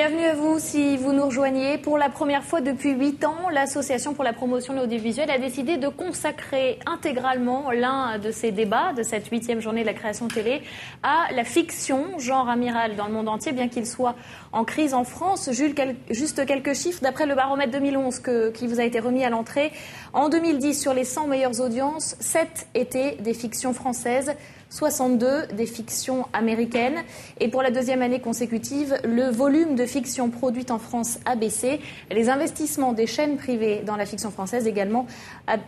Bienvenue à vous si vous nous rejoignez. Pour la première fois depuis 8 ans, l'Association pour la promotion de l'audiovisuel a décidé de consacrer intégralement l'un de ses débats de cette 8e journée de la création télé à la fiction, genre amiral dans le monde entier, bien qu'il soit en crise en France. Jules, juste quelques chiffres. D'après le baromètre 2011 qui vous a été remis à l'entrée, en 2010, sur les 100 meilleures audiences, 7 étaient des fictions françaises, 62 des fictions américaines. Et pour la deuxième année consécutive, le volume de fiction produite en France a baissé. Les investissements des chaînes privées dans la fiction française également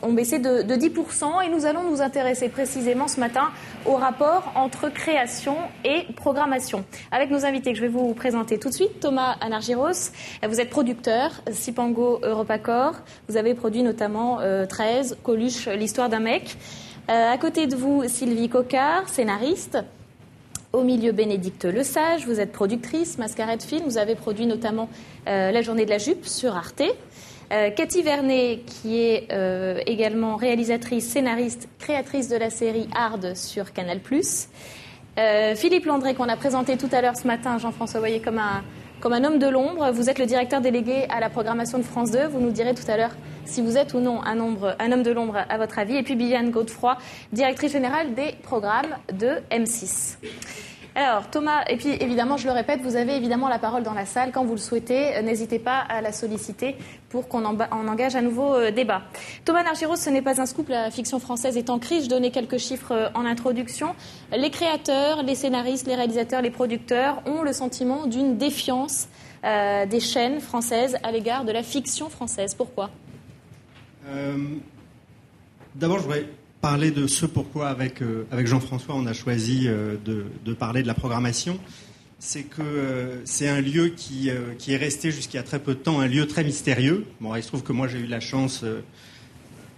ont baissé de 10%. Et nous allons nous intéresser précisément ce matin au rapport entre création et programmation. Avec nos invités que je vais vous présenter tout de suite. Thomas Anargyros, vous êtes producteur, Cipango Europacor. Vous avez produit notamment 13, Coluche, l'histoire d'un mec. À côté de vous, Sylvie Coquard, scénariste. Au milieu, Bénédicte Lesage, vous êtes productrice, Mascarade Film. Vous avez produit notamment La journée de la jupe sur Arte. Cathy Vernet, qui est également réalisatrice, scénariste, créatrice de la série Hard sur Canal+. Philippe Landré, qu'on a présenté tout à l'heure ce matin, Jean-François Boyer, comme un homme de l'ombre. Vous êtes le directeur délégué à la programmation de France 2. Vous nous direz tout à l'heure si vous êtes ou non un homme de l'ombre à votre avis. Et puis Viviane Godefroy, directrice générale des programmes de M6. Alors Thomas, et puis évidemment, je le répète, vous avez évidemment la parole dans la salle. Quand vous le souhaitez, n'hésitez pas à la solliciter pour qu'on engage un nouveau débat. Thomas Anargyros, ce n'est pas un scoop, la fiction française est en crise. Je donnais quelques chiffres en introduction. Les créateurs, les scénaristes, les réalisateurs, les producteurs ont le sentiment d'une défiance des chaînes françaises à l'égard de la fiction française. Pourquoi ? D'abord, je voudrais parler de ce pourquoi, avec Jean-François, on a choisi de parler de la programmation. C'est que c'est un lieu qui est resté jusqu'à très peu de temps un lieu très mystérieux. Bon, il se trouve que moi, j'ai eu la chance,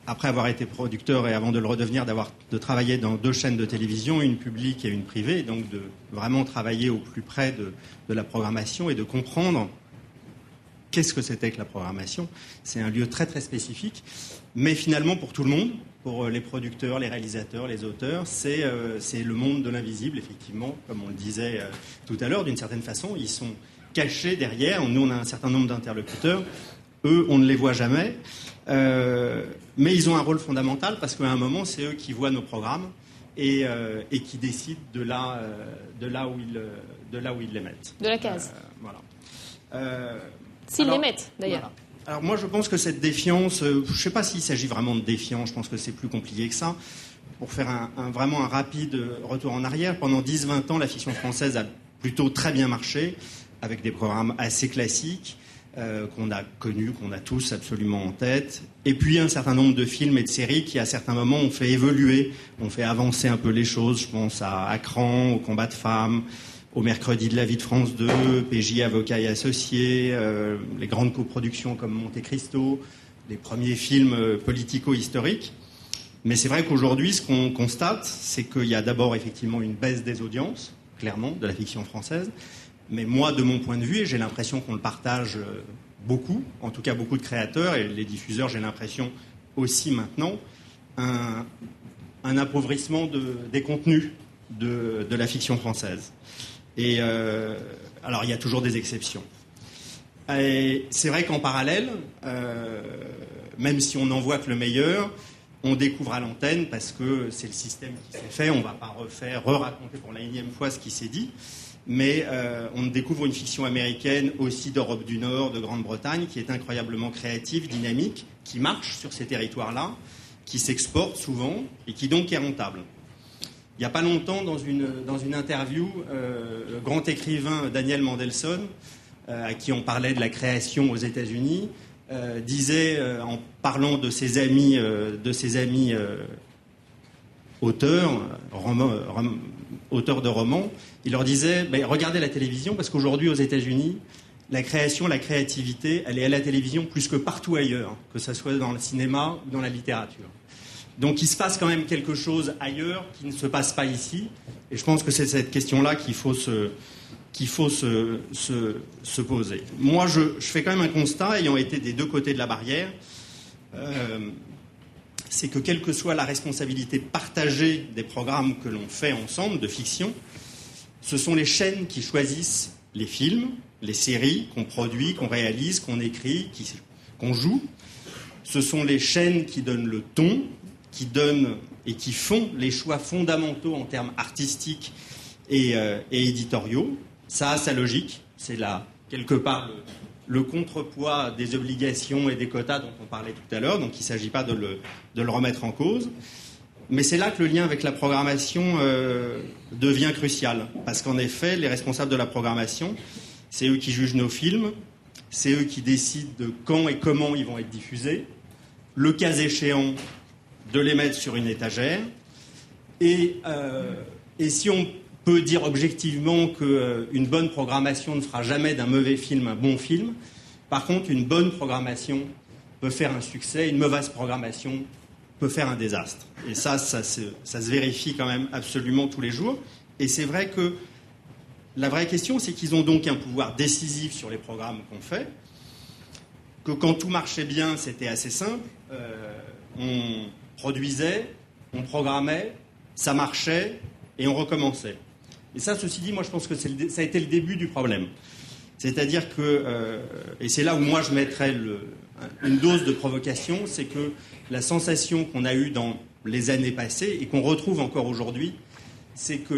après avoir été producteur et avant de le redevenir, de travailler dans 2 chaînes de télévision, une publique et une privée, et donc de vraiment travailler au plus près de la programmation et de comprendre qu'est-ce que c'était que la programmation. C'est un lieu très très spécifique, mais finalement pour tout le monde, pour les producteurs, les réalisateurs, les auteurs, c'est le monde de l'invisible, effectivement, comme on le disait tout à l'heure, d'une certaine façon. Ils sont cachés derrière. Nous, on a un certain nombre d'interlocuteurs. Eux, on ne les voit jamais. Mais ils ont un rôle fondamental parce qu'à un moment, c'est eux qui voient nos programmes et qui décident de là où ils les mettent. De la case. Voilà. S'ils les mettent, d'ailleurs. Voilà. Alors moi, je pense que cette défiance, je ne sais pas s'il s'agit vraiment de défiance, je pense que c'est plus compliqué que ça. Pour faire vraiment un rapide retour en arrière, pendant 10-20 ans, la fiction française a plutôt très bien marché, avec des programmes assez classiques, qu'on a connus, qu'on a tous absolument en tête. Et puis un certain nombre de films et de séries qui, à certains moments, ont fait évoluer, ont fait avancer un peu les choses. Je pense à Cran, au Combat de femmes, au Mercredi de la vie de France 2, PJ Avocats et Associés, les grandes coproductions comme Monte Cristo, les premiers films politico-historiques. Mais c'est vrai qu'aujourd'hui, ce qu'on constate, c'est qu'il y a d'abord effectivement une baisse des audiences, clairement, de la fiction française. Mais moi, de mon point de vue, et j'ai l'impression qu'on le partage beaucoup, en tout cas beaucoup de créateurs, et les diffuseurs, j'ai l'impression aussi maintenant, un appauvrissement des contenus de la fiction française. Et alors, il y a toujours des exceptions. Et c'est vrai qu'en parallèle, même si on n'en voit que le meilleur, on découvre à l'antenne, parce que c'est le système qui s'est fait, on ne va pas raconter pour la 1e fois ce qui s'est dit, mais on découvre une fiction américaine aussi d'Europe du Nord, de Grande-Bretagne, qui est incroyablement créative, dynamique, qui marche sur ces territoires-là, qui s'exporte souvent et qui donc est rentable. Il n'y a pas longtemps, dans une interview, le grand écrivain Daniel Mandelson, à qui on parlait de la création aux États-Unis, disait, en parlant de ses amis auteurs de romans, il leur disait regardez la télévision, parce qu'aujourd'hui aux États-Unis, la création, la créativité, elle est à la télévision plus que partout ailleurs, que ce soit dans le cinéma ou dans la littérature. Donc il se passe quand même quelque chose ailleurs qui ne se passe pas ici. Et je pense que c'est cette question-là qu'il faut se poser. Moi, je fais quand même un constat, ayant été des 2 côtés de la barrière, c'est que quelle que soit la responsabilité partagée des programmes que l'on fait ensemble, de fiction, ce sont les chaînes qui choisissent les films, les séries qu'on produit, qu'on réalise, qu'on écrit, qu'on joue. Ce sont les chaînes qui donnent le ton, qui donnent et qui font les choix fondamentaux en termes artistiques et éditoriaux. Ça a sa logique. C'est là, quelque part, le contrepoids des obligations et des quotas dont on parlait tout à l'heure. Donc il ne s'agit pas de le remettre en cause. Mais c'est là que le lien avec la programmation devient crucial. Parce qu'en effet, les responsables de la programmation, c'est eux qui jugent nos films, c'est eux qui décident de quand et comment ils vont être diffusés, le cas échéant de les mettre sur une étagère. Et si on peut dire objectivement qu'une bonne programmation ne fera jamais d'un mauvais film un bon film, par contre, une bonne programmation peut faire un succès, une mauvaise programmation peut faire un désastre. Et ça se vérifie quand même absolument tous les jours. Et c'est vrai que la vraie question, c'est qu'ils ont donc un pouvoir décisif sur les programmes qu'on fait, que quand tout marchait bien, c'était assez simple. On produisait, on programmait, ça marchait et on recommençait. Et ça, ceci dit, moi je pense que ça a été le début du problème. C'est-à-dire que, et c'est là où moi je mettrais une dose de provocation, c'est que la sensation qu'on a eue dans les années passées et qu'on retrouve encore aujourd'hui, c'est que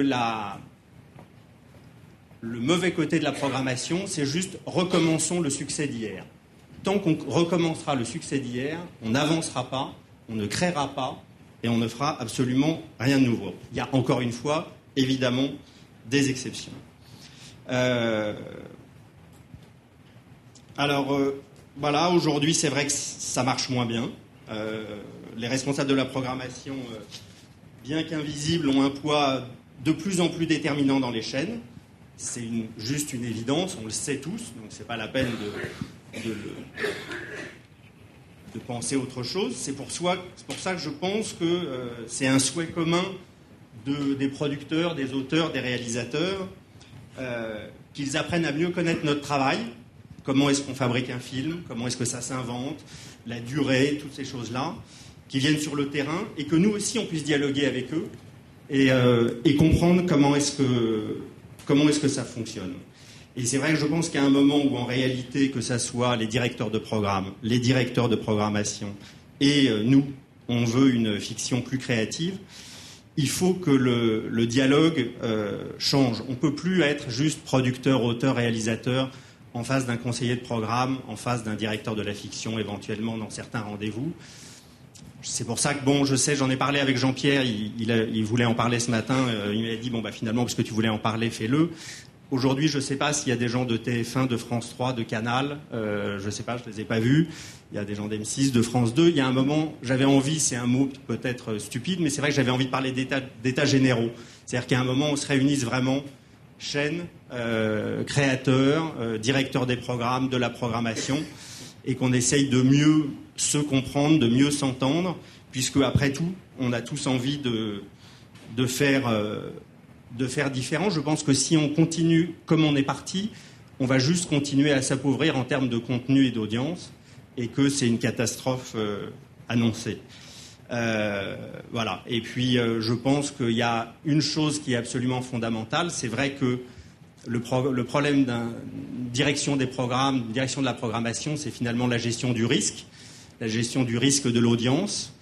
le mauvais côté de la programmation, c'est juste recommençons le succès d'hier. Tant qu'on recommencera le succès d'hier, on n'avancera pas, on ne créera pas et on ne fera absolument rien de nouveau. Il y a encore une fois, évidemment, des exceptions. Voilà, aujourd'hui, c'est vrai que ça marche moins bien. Les responsables de la programmation, bien qu'invisibles, ont un poids de plus en plus déterminant dans les chaînes. C'est juste une évidence, on le sait tous, donc c'est pas la peine de penser autre chose. C'est pour ça que je pense que c'est un souhait commun des producteurs, des auteurs, des réalisateurs, qu'ils apprennent à mieux connaître notre travail. Comment est-ce qu'on fabrique un film? Comment est-ce que ça s'invente? La durée, toutes ces choses-là, qui viennent sur le terrain, et que nous aussi, on puisse dialoguer avec eux et comprendre comment est-ce que ça fonctionne. Et c'est vrai que je pense qu'à un moment où, en réalité, que ça soit les directeurs de programme, les directeurs de programmation, et nous, on veut une fiction plus créative, il faut que le dialogue change. On ne peut plus être juste producteur, auteur, réalisateur, en face d'un conseiller de programme, en face d'un directeur de la fiction, éventuellement dans certains rendez-vous. C'est pour ça que, je sais, j'en ai parlé avec Jean-Pierre, il voulait en parler ce matin, il m'a dit, finalement, parce que tu voulais en parler, fais-le. Aujourd'hui, je ne sais pas s'il y a des gens de TF1, de France 3, de Canal, je ne sais pas, je ne les ai pas vus. Il y a des gens d'M6, de France 2. Il y a un moment, j'avais envie, c'est un mot peut-être stupide, mais c'est vrai que j'avais envie de parler d'états généraux. C'est-à-dire qu'à un moment, on se réunisse vraiment, chaîne, créateurs, directeurs des programmes, de la programmation, et qu'on essaye de mieux se comprendre, de mieux s'entendre, puisque après tout, on a tous envie de faire différent. Je pense que si on continue comme on est parti, on va juste continuer à s'appauvrir en termes de contenu et d'audience, et que c'est une catastrophe annoncée. Voilà. Et puis, je pense qu'il y a une chose qui est absolument fondamentale. C'est vrai que le problème d'une direction des programmes, d'une direction de la programmation, c'est finalement la gestion du risque de l'audience,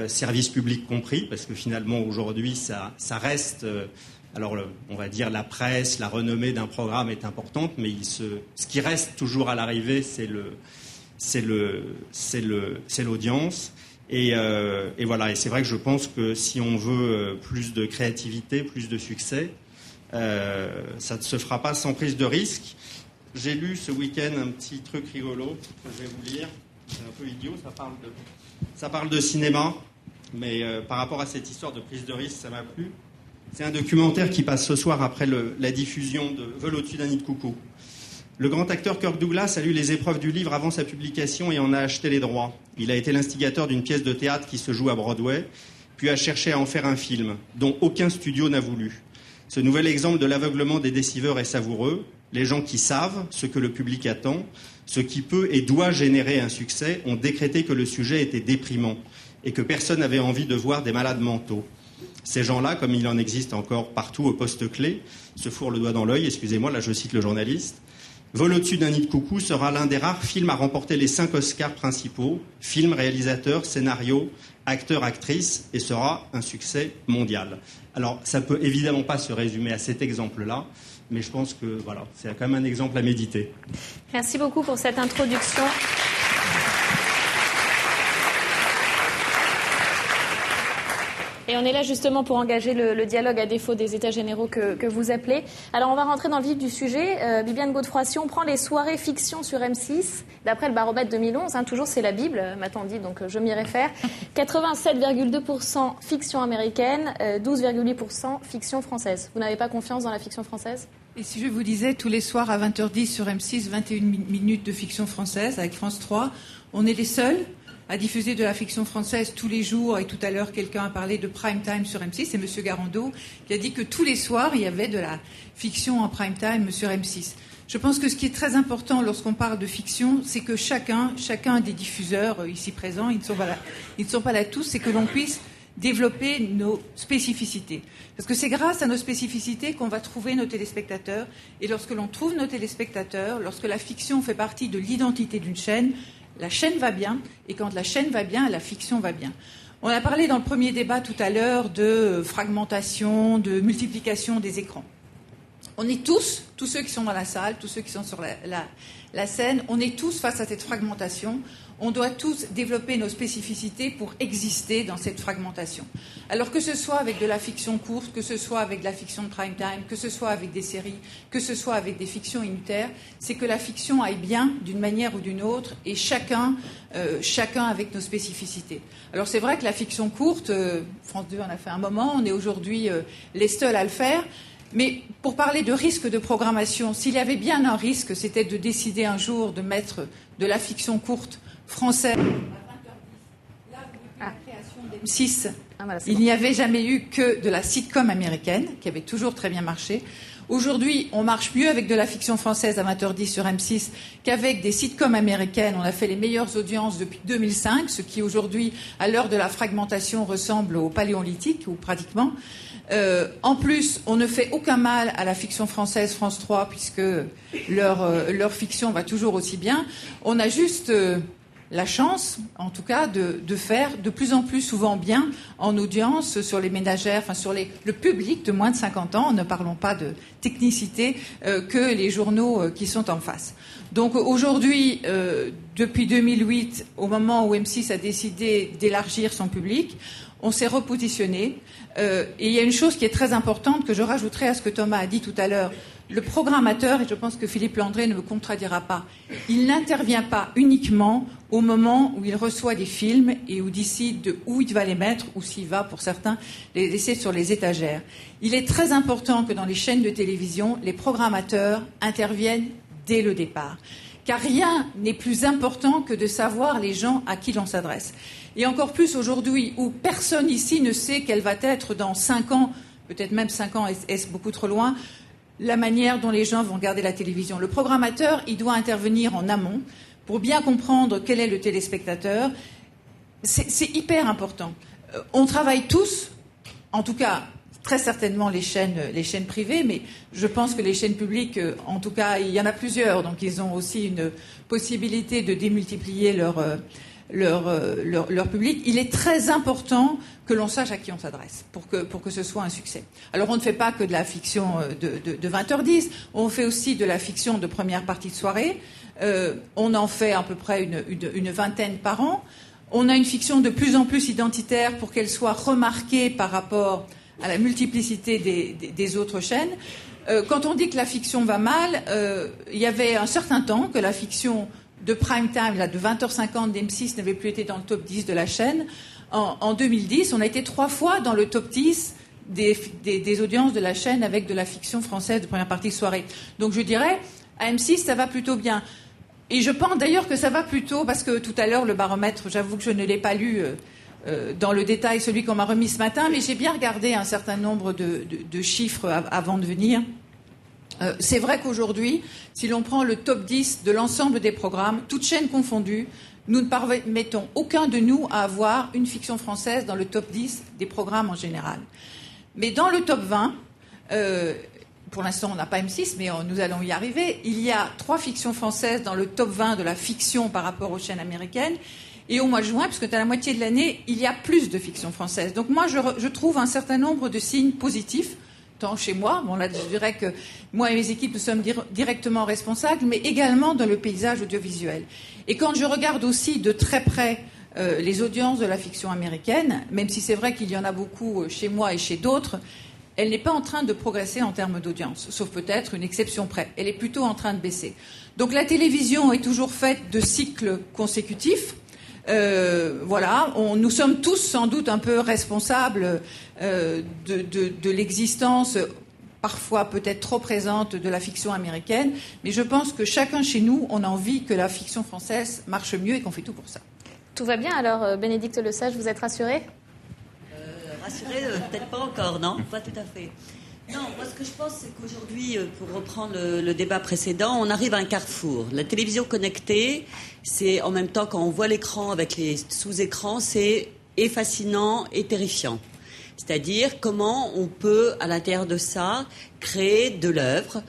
service public compris, parce que finalement, aujourd'hui, ça reste... on va dire la presse, la renommée d'un programme est importante, mais ce qui reste toujours à l'arrivée, c'est l'audience. Et voilà. Et c'est vrai que je pense que si on veut plus de créativité, plus de succès, ça ne se fera pas sans prise de risque. J'ai lu ce week-end un petit truc rigolo que je vais vous lire. C'est un peu idiot, ça parle de cinéma, mais par rapport à cette histoire de prise de risque, ça m'a plu. C'est un documentaire qui passe ce soir après la diffusion de Vol au-dessus d'un nid de coucou. Le grand acteur Kirk Douglas a lu les épreuves du livre avant sa publication et en a acheté les droits. Il a été l'instigateur d'une pièce de théâtre qui se joue à Broadway, puis a cherché à en faire un film, dont aucun studio n'a voulu. Ce nouvel exemple de l'aveuglement des déciveurs est savoureux. Les gens qui savent ce que le public attend, ce qui peut et doit générer un succès, ont décrété que le sujet était déprimant et que personne n'avait envie de voir des malades mentaux. Ces gens-là, comme il en existe encore partout au poste clé, se fourrent le doigt dans l'œil, excusez-moi, là je cite le journaliste, Vol au-dessus d'un nid de coucou sera l'un des rares films à remporter les 5 Oscars principaux, film, réalisateur, scénario, acteur, actrice, et sera un succès mondial. Alors, ça peut évidemment pas se résumer à cet exemple-là, mais je pense que voilà, c'est quand même un exemple à méditer. Merci beaucoup pour cette introduction. Et on est là justement pour engager le dialogue à défaut des états généraux que vous appelez. Alors on va rentrer dans le vif du sujet. Bibiane Godefroy, si on prend les soirées fiction sur M6, d'après le baromètre 2011, toujours c'est la Bible, m'a-t-on dit, donc je m'y réfère, 87,2% fiction américaine, 12,8% fiction française. Vous n'avez pas confiance dans la fiction française ? Et si je vous disais tous les soirs à 20h10 sur M6, 21 minutes de fiction française avec France 3, on est les seuls à diffuser de la fiction française tous les jours. Et tout à l'heure, quelqu'un a parlé de prime time sur M6. C'est M. Garando qui a dit que tous les soirs, il y avait de la fiction en prime time sur M6. Je pense que ce qui est très important lorsqu'on parle de fiction, c'est que chacun des diffuseurs ici présents, ils ne sont pas là tous, c'est que l'on puisse développer nos spécificités. Parce que c'est grâce à nos spécificités qu'on va trouver nos téléspectateurs. Et lorsque l'on trouve nos téléspectateurs, lorsque la fiction fait partie de l'identité d'une chaîne, la chaîne va bien, et quand la chaîne va bien, la fiction va bien. On a parlé dans le premier débat tout à l'heure de fragmentation, de multiplication des écrans. On est tous ceux qui sont dans la salle, tous ceux qui sont sur la scène, on est tous face à cette fragmentation. On doit tous développer nos spécificités pour exister dans cette fragmentation. Alors que ce soit avec de la fiction courte, que ce soit avec de la fiction de prime time, que ce soit avec des séries, que ce soit avec des fictions unitaires, c'est que la fiction aille bien d'une manière ou d'une autre et chacun avec nos spécificités. Alors c'est vrai que la fiction courte, France 2 en a fait un moment, on est aujourd'hui les seuls à le faire. Mais pour parler de risque de programmation, s'il y avait bien un risque, c'était de décider un jour de mettre de la fiction courte française à 20h10. Là, depuis la création d'M6, il n'y avait jamais eu que de la sitcom américaine, qui avait toujours très bien marché. Aujourd'hui, on marche mieux avec de la fiction française à 20h10 sur M6 qu'avec des sitcoms américaines. On a fait les meilleures audiences depuis 2005, ce qui aujourd'hui, à l'heure de la fragmentation, ressemble au paléolithique, ou pratiquement. En plus, on ne fait aucun mal à la fiction française France 3, puisque leur fiction va toujours aussi bien. On a juste la chance, en tout cas, de faire de plus en plus souvent bien en audience sur les ménagères, enfin sur le public de moins de 50 ans, ne parlons pas de technicité, que les journaux qui sont en face. Donc aujourd'hui, depuis 2008, au moment où M6 a décidé d'élargir son public, on s'est repositionné. Et il y a une chose qui est très importante que je rajouterai à ce que Thomas a dit tout à l'heure. Le programmateur, et je pense que Philippe Landré ne me contredira pas, il n'intervient pas uniquement au moment où il reçoit des films et où décide de où il va les mettre, ou s'il va, pour certains, les laisser sur les étagères. Il est très important que dans les chaînes de télévision, les programmateurs interviennent dès le départ. Car rien n'est plus important que de savoir les gens à qui l'on s'adresse. Et encore plus aujourd'hui, où personne ici ne sait quelle va être dans 5 ans, peut-être même 5 ans, est-ce beaucoup trop loin, la manière dont les gens vont regarder la télévision. Le programmateur, il doit intervenir en amont pour bien comprendre quel est le téléspectateur. C'est hyper important. On travaille tous, en tout cas très certainement les chaînes privées, mais je pense que les chaînes publiques, en tout cas, il y en a plusieurs, donc ils ont aussi une possibilité de démultiplier leur public. Il est très important que l'on sache à qui on s'adresse pour que ce soit un succès. Alors on ne fait pas que de la fiction de 20h10, on fait aussi de la fiction de première partie de soirée. On en fait à peu près une vingtaine par an. On a une fiction de plus en plus identitaire pour qu'elle soit remarquée par rapport à la multiplicité des autres chaînes. Quand on dit que la fiction va mal, il y avait un certain temps que la fiction de prime time, là, de 20h50 d'M6 n'avait plus été dans le top 10 de la chaîne. En 2010, on a été 3 fois dans le top 10 des audiences de la chaîne avec de la fiction française de première partie de soirée. Donc je dirais, à M6, ça va plutôt bien. Et je pense d'ailleurs que ça va plutôt, parce que tout à l'heure, le baromètre, j'avoue que je ne l'ai pas lu dans le détail, celui qu'on m'a remis ce matin, mais j'ai bien regardé un certain nombre de chiffres avant de venir. C'est vrai qu'aujourd'hui, si l'on prend le top 10 de l'ensemble des programmes, toutes chaînes confondues, nous ne permettons aucun de nous à avoir une fiction française dans le top 10 des programmes en général. Mais dans le top 20, pour l'instant, on n'a pas M6, mais nous allons y arriver. Il y a 3 fictions françaises dans le top 20 de la fiction par rapport aux chaînes américaines. Et au mois de juin, puisque à la moitié de l'année, il y a plus de fictions françaises. Donc moi, je trouve un certain nombre de signes positifs, tant chez moi, bon là, je dirais que moi et mes équipes, nous sommes directement responsables, mais également dans le paysage audiovisuel. Et quand je regarde aussi de très près les audiences de la fiction américaine, même si c'est vrai qu'il y en a beaucoup chez moi et chez d'autres, elle n'est pas en train de progresser en termes d'audience, sauf peut-être une exception près. Elle est plutôt en train de baisser. Donc la télévision est toujours faite de cycles consécutifs. Voilà, nous sommes tous sans doute un peu responsables de l'existence parfois peut-être trop présente de la fiction américaine, mais je pense que chacun chez nous, on a envie que la fiction française marche mieux et qu'on fait tout pour ça. Tout va bien alors, Bénédicte Lesage, vous êtes rassurée ? Rassurée, peut-être pas encore, non ? Pas tout à fait. Non, moi ce que je pense, c'est qu'aujourd'hui, pour reprendre le débat précédent, on arrive à un carrefour. La télévision connectée, c'est en même temps, quand on voit l'écran avec les sous-écrans, c'est et fascinant et terrifiant. C'est-à-dire comment on peut, à l'intérieur de ça, créer de l'œuvre.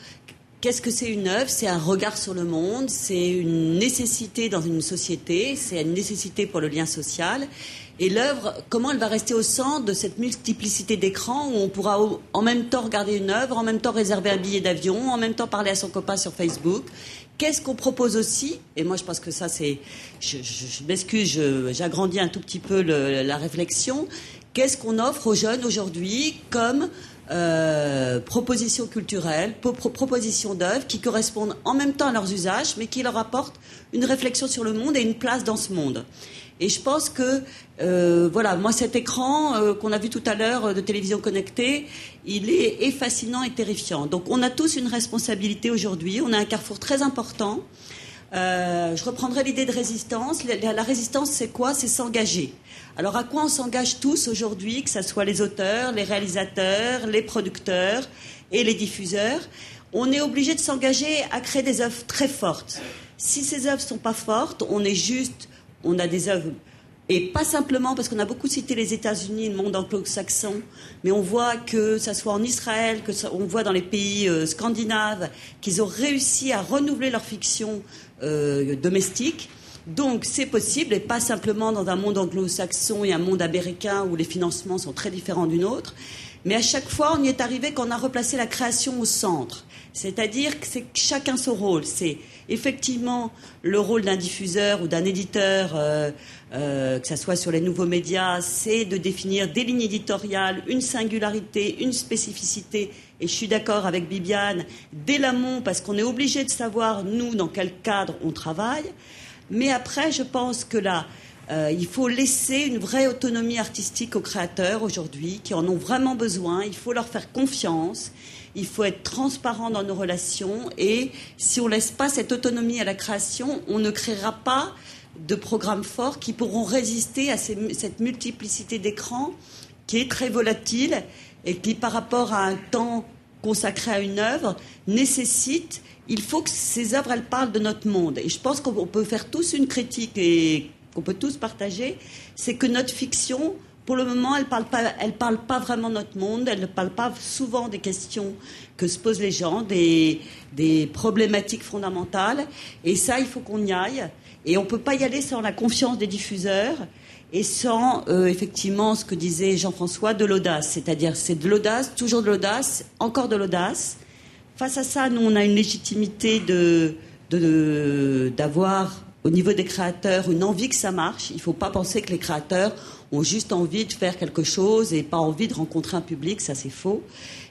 Qu'est-ce que c'est une œuvre ? C'est un regard sur le monde, c'est une nécessité dans une société, c'est une nécessité pour le lien social. Et l'œuvre, comment elle va rester au centre de cette multiplicité d'écrans où on pourra en même temps regarder une œuvre, en même temps réserver un billet d'avion, en même temps parler à son copain sur Facebook. Qu'est-ce qu'on propose aussi ? Et moi, je pense que ça, c'est... Je m'excuse, j'agrandis un tout petit peu la réflexion. Qu'est-ce qu'on offre aux jeunes aujourd'hui comme propositions culturelles, propositions d'œuvres qui correspondent en même temps à leurs usages, mais qui leur apportent une réflexion sur le monde et une place dans ce monde. Et je pense que, voilà, moi cet écran qu'on a vu tout à l'heure de télévision connectée, il est fascinant et terrifiant. Donc on a tous une responsabilité aujourd'hui, on a un carrefour très important. Je reprendrai l'idée de résistance. La résistance, c'est quoi ? C'est s'engager. Alors à quoi on s'engage tous aujourd'hui, que ce soit les auteurs, les réalisateurs, les producteurs et les diffuseurs ? On est obligé de s'engager à créer des œuvres très fortes. Si ces œuvres ne sont pas fortes, on a des œuvres, et pas simplement parce qu'on a beaucoup cité les États-Unis, le monde anglo-saxon, mais on voit que ça soit en Israël, on voit dans les pays scandinaves, qu'ils ont réussi à renouveler leur fiction domestique. Donc c'est possible, et pas simplement dans un monde anglo-saxon et un monde américain où les financements sont très différents d'une autre. Mais à chaque fois, on y est arrivé quand on a replacé la création au centre. C'est-à-dire que c'est chacun son rôle. C'est effectivement le rôle d'un diffuseur ou d'un éditeur, que ce soit sur les nouveaux médias, c'est de définir des lignes éditoriales, une singularité, une spécificité. Et je suis d'accord avec Bibiane, dès l'amont, parce qu'on est obligé de savoir, nous, dans quel cadre on travaille. Mais après, je pense que là, il faut laisser une vraie autonomie artistique aux créateurs aujourd'hui, qui en ont vraiment besoin. Il faut leur faire confiance. Il faut être transparent dans nos relations. Et si on ne laisse pas cette autonomie à la création, on ne créera pas de programmes forts qui pourront résister à cette multiplicité d'écrans qui est très volatile et qui, par rapport à un temps consacré à une œuvre, nécessite... Il faut que ces œuvres, elles parlent de notre monde. Et je pense qu'on peut faire tous une critique et qu'on peut tous partager, c'est que notre fiction, pour le moment, elle parle pas vraiment de notre monde, elle ne parle pas souvent des questions que se posent les gens, des problématiques fondamentales. Et ça, il faut qu'on y aille. Et on ne peut pas y aller sans la confiance des diffuseurs et sans, effectivement, ce que disait Jean-François, de l'audace. C'est-à-dire, c'est de l'audace, toujours de l'audace, encore de l'audace. Face à ça, nous, on a une légitimité d'avoir, au niveau des créateurs, une envie que ça marche. Il ne faut pas penser que les créateurs ont juste envie de faire quelque chose et pas envie de rencontrer un public. Ça, c'est faux.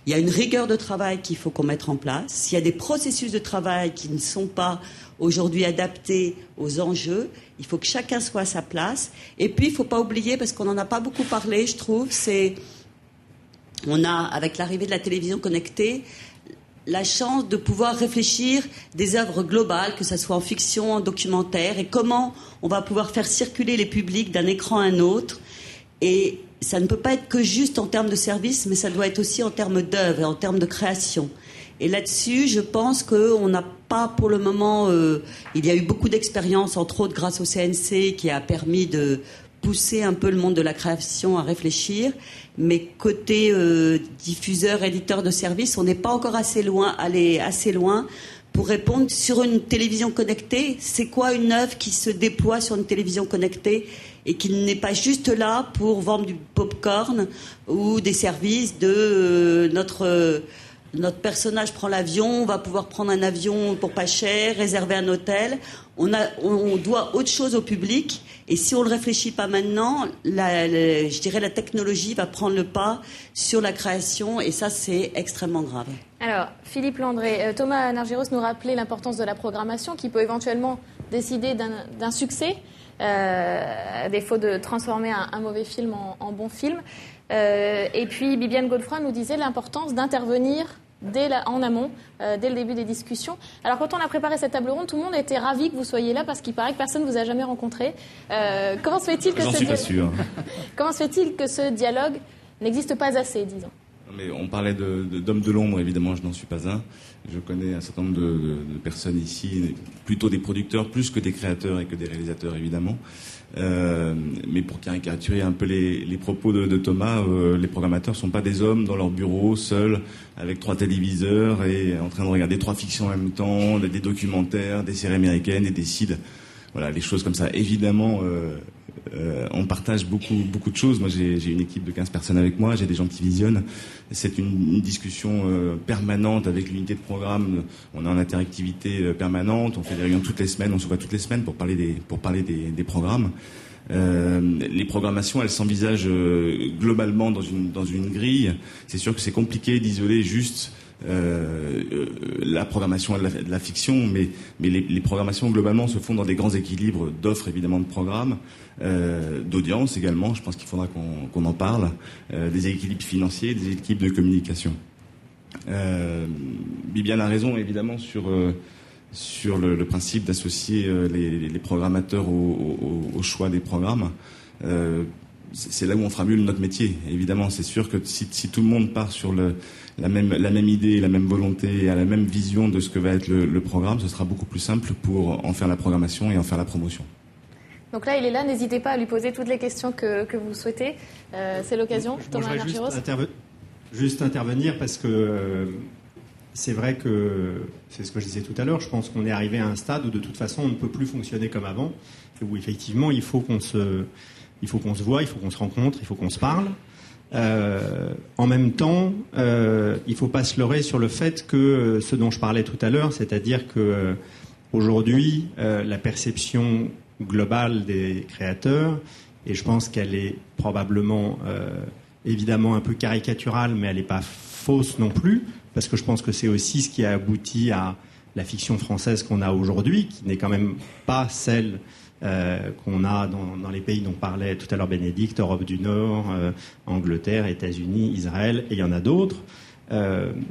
Il y a une rigueur de travail qu'il faut qu'on mette en place. Il y a des processus de travail qui ne sont pas aujourd'hui adaptés aux enjeux. Il faut que chacun soit à sa place. Et puis, il ne faut pas oublier, parce qu'on n'en a pas beaucoup parlé, je trouve, on a, avec l'arrivée de la télévision connectée, la chance de pouvoir réfléchir des œuvres globales, que ce soit en fiction, en documentaire, et comment on va pouvoir faire circuler les publics d'un écran à un autre. Et ça ne peut pas être que juste en termes de service, mais ça doit être aussi en termes d'œuvres et en termes de création. Et là-dessus, je pense qu'on n'a pas pour le moment... il y a eu beaucoup d'expériences, entre autres grâce au CNC, qui a permis de pousser un peu le monde de la création à réfléchir. Mais côté diffuseur, éditeur de services, on n'est pas encore allé assez loin pour répondre sur une télévision connectée. C'est quoi une œuvre qui se déploie sur une télévision connectée et qui n'est pas juste là pour vendre du popcorn ou des services de notre personnage prend l'avion, on va pouvoir prendre un avion pour pas cher, réserver un hôtel. On doit autre chose au public. Et si on le réfléchit pas maintenant, je dirais la technologie va prendre le pas sur la création. Et ça, c'est extrêmement grave. Alors, Philippe Landré, Thomas Nargirus nous rappelait l'importance de la programmation qui peut éventuellement décider d'un succès, à défaut de transformer un mauvais film en bon film. Et puis Bibiane Godefroy nous disait l'importance d'intervenir en amont, dès le début des discussions. Alors quand on a préparé cette table ronde, tout le monde était ravi que vous soyez là parce qu'il paraît que personne ne vous a jamais rencontré. Comment se fait-il que J'en suis pas sûr. Comment se fait-il que ce dialogue n'existe pas assez, disons? Mais on parlait d'hommes de l'ombre, évidemment, je n'en suis pas un. Je connais un certain nombre de personnes ici, plutôt des producteurs plus que des créateurs et que des réalisateurs, évidemment. Mais pour caricaturer un peu les propos de Thomas, les programmateurs ne sont pas des hommes dans leur bureau, seuls, avec 3 téléviseurs et en train de regarder 3 fictions en même temps, des documentaires, des séries américaines et des cides. Voilà, les choses comme ça. Évidemment, on partage beaucoup de choses. Moi, j'ai une équipe de 15 personnes avec moi, j'ai des gens qui visionnent. C'est une discussion permanente avec l'unité de programme. On est en interactivité permanente, on fait des réunions toutes les semaines, on se voit toutes les semaines pour parler des programmes. Les programmations, elles s'envisagent globalement dans une grille. C'est sûr que c'est compliqué d'isoler juste la programmation de la fiction, mais les programmations globalement se font dans des grands équilibres d'offres évidemment de programmes, d'audience également, je pense qu'il faudra qu'on en parle, des équilibres financiers, des équilibres de communication. Bibiane a raison évidemment sur le principe d'associer les programmateurs au choix des programmes. C'est là où on fera mieux notre métier. Évidemment, c'est sûr que si tout le monde part sur la même idée, la même volonté et à la même vision de ce que va être le programme, ce sera beaucoup plus simple pour en faire la programmation et en faire la promotion. Donc là, il est là, n'hésitez pas à lui poser toutes les questions que vous souhaitez. C'est l'occasion, Thomas Nargirus. Juste intervenir parce que c'est vrai que, c'est ce que je disais tout à l'heure, je pense qu'on est arrivé à un stade où de toute façon on ne peut plus fonctionner comme avant, et où effectivement il faut qu'on se voit, il faut qu'on se rencontre, il faut qu'on se parle. En même temps, il ne faut pas se leurrer sur le fait que ce dont je parlais tout à l'heure, c'est-à-dire que aujourd'hui, la perception globale des créateurs, et je pense qu'elle est probablement évidemment un peu caricaturale, mais elle n'est pas fausse non plus, parce que je pense que c'est aussi ce qui a abouti à la fiction française qu'on a aujourd'hui, qui n'est quand même pas celle qu'on a dans les pays dont parlait tout à l'heure Bénédicte, Europe du Nord, Angleterre, États-Unis, Israël, et il y en a d'autres.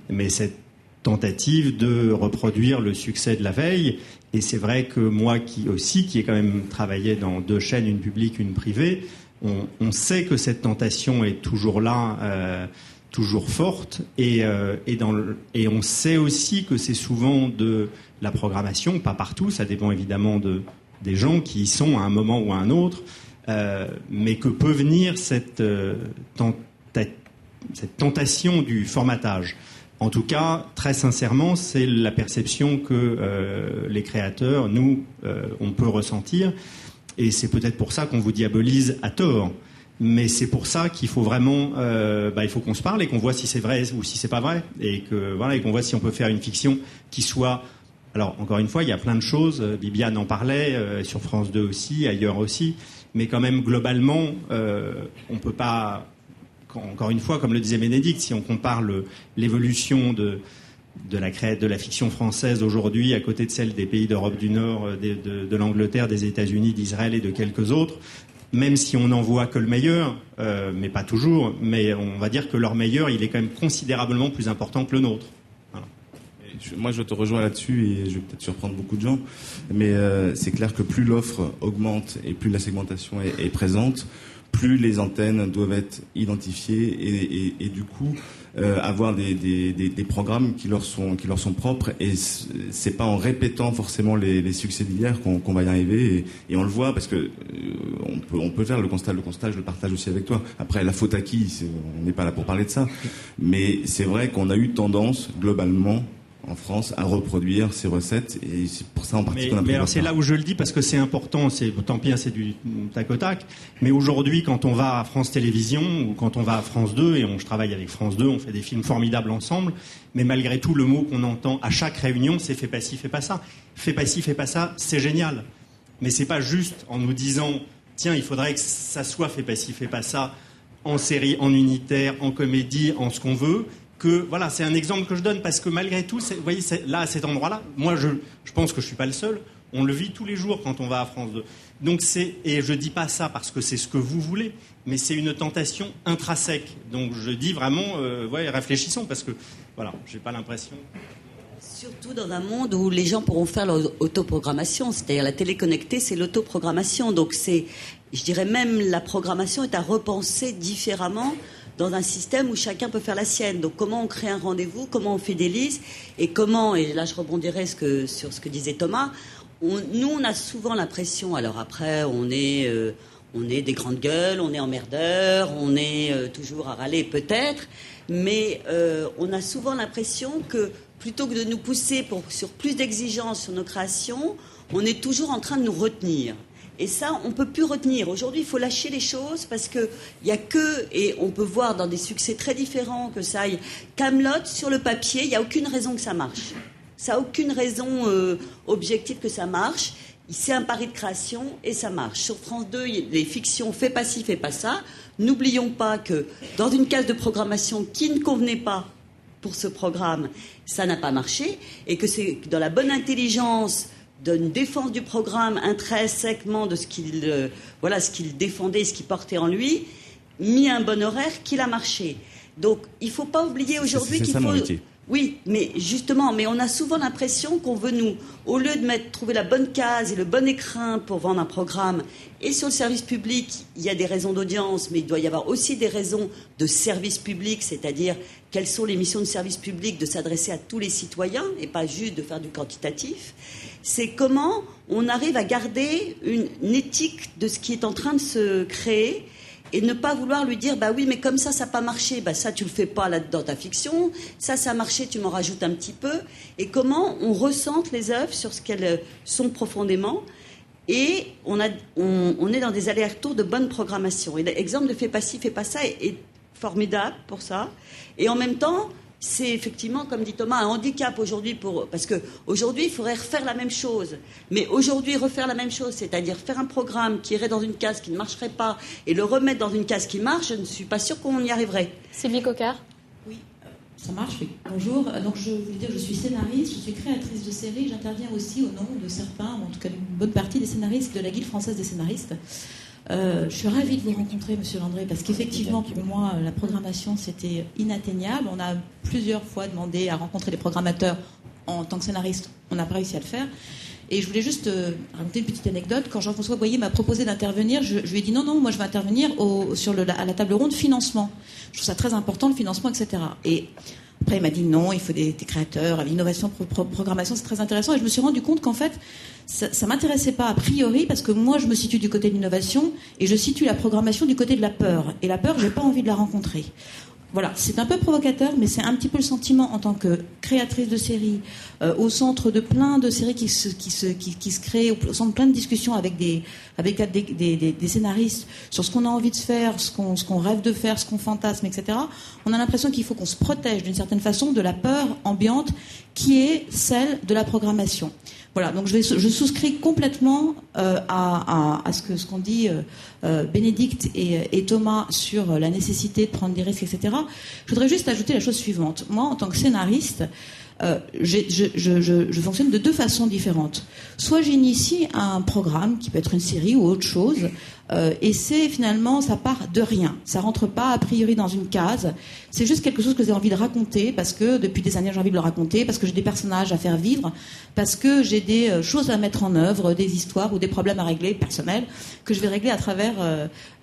Mais cette tentative de reproduire le succès de la veille, et c'est vrai que moi qui ai quand même travaillé dans 2 chaînes, une publique, une privée, on sait que cette tentation est toujours là, toujours forte, et on sait aussi que c'est souvent de la programmation, pas partout, ça dépend évidemment des gens qui y sont à un moment ou à un autre, mais que peut venir cette tentation du formatage. En tout cas, très sincèrement, c'est la perception que les créateurs, nous, on peut ressentir, et c'est peut-être pour ça qu'on vous diabolise à tort. Mais c'est pour ça qu'il faut vraiment, il faut qu'on se parle et qu'on voit si c'est vrai ou si c'est pas vrai, et qu'on voit si on peut faire une fiction qui soit. Alors encore une fois, il y a plein de choses. Bibiane en parlait sur France 2 aussi, ailleurs aussi, mais quand même globalement, on peut pas. Encore une fois, comme le disait Bénédicte, si on compare l'évolution de la fiction française aujourd'hui à côté de celle des pays d'Europe du Nord, de l'Angleterre, des États-Unis, d'Israël et de quelques autres. Même si on n'en voit que le meilleur, mais pas toujours, mais on va dire que leur meilleur, il est quand même considérablement plus important que le nôtre. Voilà. Moi, je te rejoins là-dessus, et je vais peut-être surprendre beaucoup de gens, mais c'est clair que plus l'offre augmente et plus la segmentation est présente, plus les antennes doivent être identifiées et du coup avoir des programmes qui leur sont propres, et c'est pas en répétant forcément les succès d'hier qu'on va y arriver, et on le voit parce que on peut faire le constat, je le partage aussi avec toi. Après, la faute à qui, on n'est pas là pour parler de ça, mais c'est vrai qu'on a eu tendance globalement en France à reproduire ces recettes, et c'est pour ça en particulier qu'on a pris. Mais alors c'est là où je le dis parce que c'est important, tant pis, c'est du tac au tac, mais aujourd'hui quand on va à France Télévisions ou quand on va à France 2, et je travaille avec France 2, on fait des films formidables ensemble, mais malgré tout le mot qu'on entend à chaque réunion, c'est fais pas ci, fais pas ça. Fais pas ci, fais pas ça, c'est génial. Mais c'est pas juste en nous disant tiens, il faudrait que ça soit fais pas ci, fais pas ça, en série, en unitaire, en comédie, en ce qu'on veut. Que voilà, c'est un exemple que je donne parce que malgré tout, vous voyez, là à cet endroit-là, moi je pense que je suis pas le seul. On le vit tous les jours quand on va à France 2. Donc et je dis pas ça parce que c'est ce que vous voulez, mais c'est une tentation intrinsèque. Donc je dis vraiment, réfléchissons parce que voilà, j'ai pas l'impression. Surtout dans un monde où les gens pourront faire leur autoprogrammation, c'est-à-dire la télé connectée, c'est l'autoprogrammation. Donc je dirais même la programmation est à repenser différemment dans un système où chacun peut faire la sienne. Donc comment on crée un rendez-vous, comment on fidélise, et là je rebondirai sur ce que disait Thomas, nous on a souvent l'impression, alors après on est des grandes gueules, on est emmerdeurs, on est toujours à râler peut-être, mais on a souvent l'impression que plutôt que de nous pousser sur plus d'exigences sur nos créations, on est toujours en train de nous retenir. Et ça, on ne peut plus retenir. Aujourd'hui, il faut lâcher les choses parce qu'il n'y a et on peut voir dans des succès très différents que ça aille. Kaamelott, sur le papier, il n'y a aucune raison que ça marche. Ça n'a aucune raison objective que ça marche. C'est un pari de création et ça marche. Sur France 2, les fictions fais pas ci, fais pas ça. N'oublions pas que dans une case de programmation qui ne convenait pas pour ce programme, ça n'a pas marché, et que c'est dans la bonne intelligence d'une défense du programme intrinsèquement de ce qu'il défendait, ce qu'il portait en lui, mis un bon horaire, qu'il a marché. Donc il ne faut pas oublier aujourd'hui qu'il faut... Mon métier. Oui, mais justement, on a souvent l'impression qu'on veut au lieu de trouver la bonne case et le bon écrin pour vendre un programme, et sur le service public, il y a des raisons d'audience, mais il doit y avoir aussi des raisons de service public, c'est-à-dire quelles sont les missions de service public, de s'adresser à tous les citoyens et pas juste de faire du quantitatif. C'est comment on arrive à garder une éthique de ce qui est en train de se créer, et ne pas vouloir lui dire bah oui, mais comme ça n'a pas marché, bah ça tu le fais pas là dans ta fiction, ça a marché, tu m'en rajoutes un petit peu, et comment on ressente les œuvres sur ce qu'elles sont profondément, et on est dans des allers-retours de bonne programmation. Et l'exemple de fais pas ci, fais pas ça est formidable pour ça, et en même temps c'est effectivement, comme dit Thomas, un handicap aujourd'hui parce qu'aujourd'hui, il faudrait refaire la même chose. Mais aujourd'hui, refaire la même chose, c'est-à-dire faire un programme qui irait dans une case qui ne marcherait pas et le remettre dans une case qui marche, je ne suis pas sûre qu'on y arriverait. Sylvie Coquart. Oui, ça marche, oui. Bonjour. Donc, je voulais dire que je suis scénariste, je suis créatrice de séries. J'interviens aussi au nom de certains, ou en tout cas une bonne partie des scénaristes de la Guilde française des scénaristes. Je suis ravie de vous rencontrer, Monsieur Landré, parce qu'effectivement, pour moi, la programmation, c'était inatteignable. On a plusieurs fois demandé à rencontrer les programmateurs en tant que scénariste. On n'a pas réussi à le faire. Et je voulais juste raconter une petite anecdote. Quand Jean-François Boyer m'a proposé d'intervenir, je lui ai dit non, moi je vais intervenir à la table ronde financement. Je trouve ça très important, le financement, etc. Et après, il m'a dit non, il faut des créateurs, l'innovation, programmation, c'est très intéressant. Et je me suis rendu compte qu'en fait, ça ne m'intéressait pas a priori, parce que moi, je me situe du côté de l'innovation et je situe la programmation du côté de la peur. Et la peur, je n'ai pas envie de la rencontrer. Voilà, c'est un peu provocateur, mais c'est un petit peu le sentiment en tant que créatrice de séries, au centre de plein de séries qui se créent, au centre de plein de discussions avec des scénaristes sur ce qu'on a envie de faire, ce qu'on rêve de faire, ce qu'on fantasme, etc. On a l'impression qu'il faut qu'on se protège d'une certaine façon de la peur ambiante qui est celle de la programmation. Voilà, donc je souscris complètement à ce qu'ont dit Bénédicte et Thomas sur la nécessité de prendre des risques, etc. Je voudrais juste ajouter la chose suivante. Moi, en tant que scénariste, je fonctionne de deux façons différentes. Soit j'initie un programme, qui peut être une série ou autre chose, Et c'est finalement, ça part de rien. Ça rentre pas a priori dans une case. C'est juste quelque chose que j'ai envie de raconter parce que depuis des années j'ai envie de le raconter, parce que j'ai des personnages à faire vivre, parce que j'ai des choses à mettre en œuvre, des histoires ou des problèmes à régler personnels que je vais régler à travers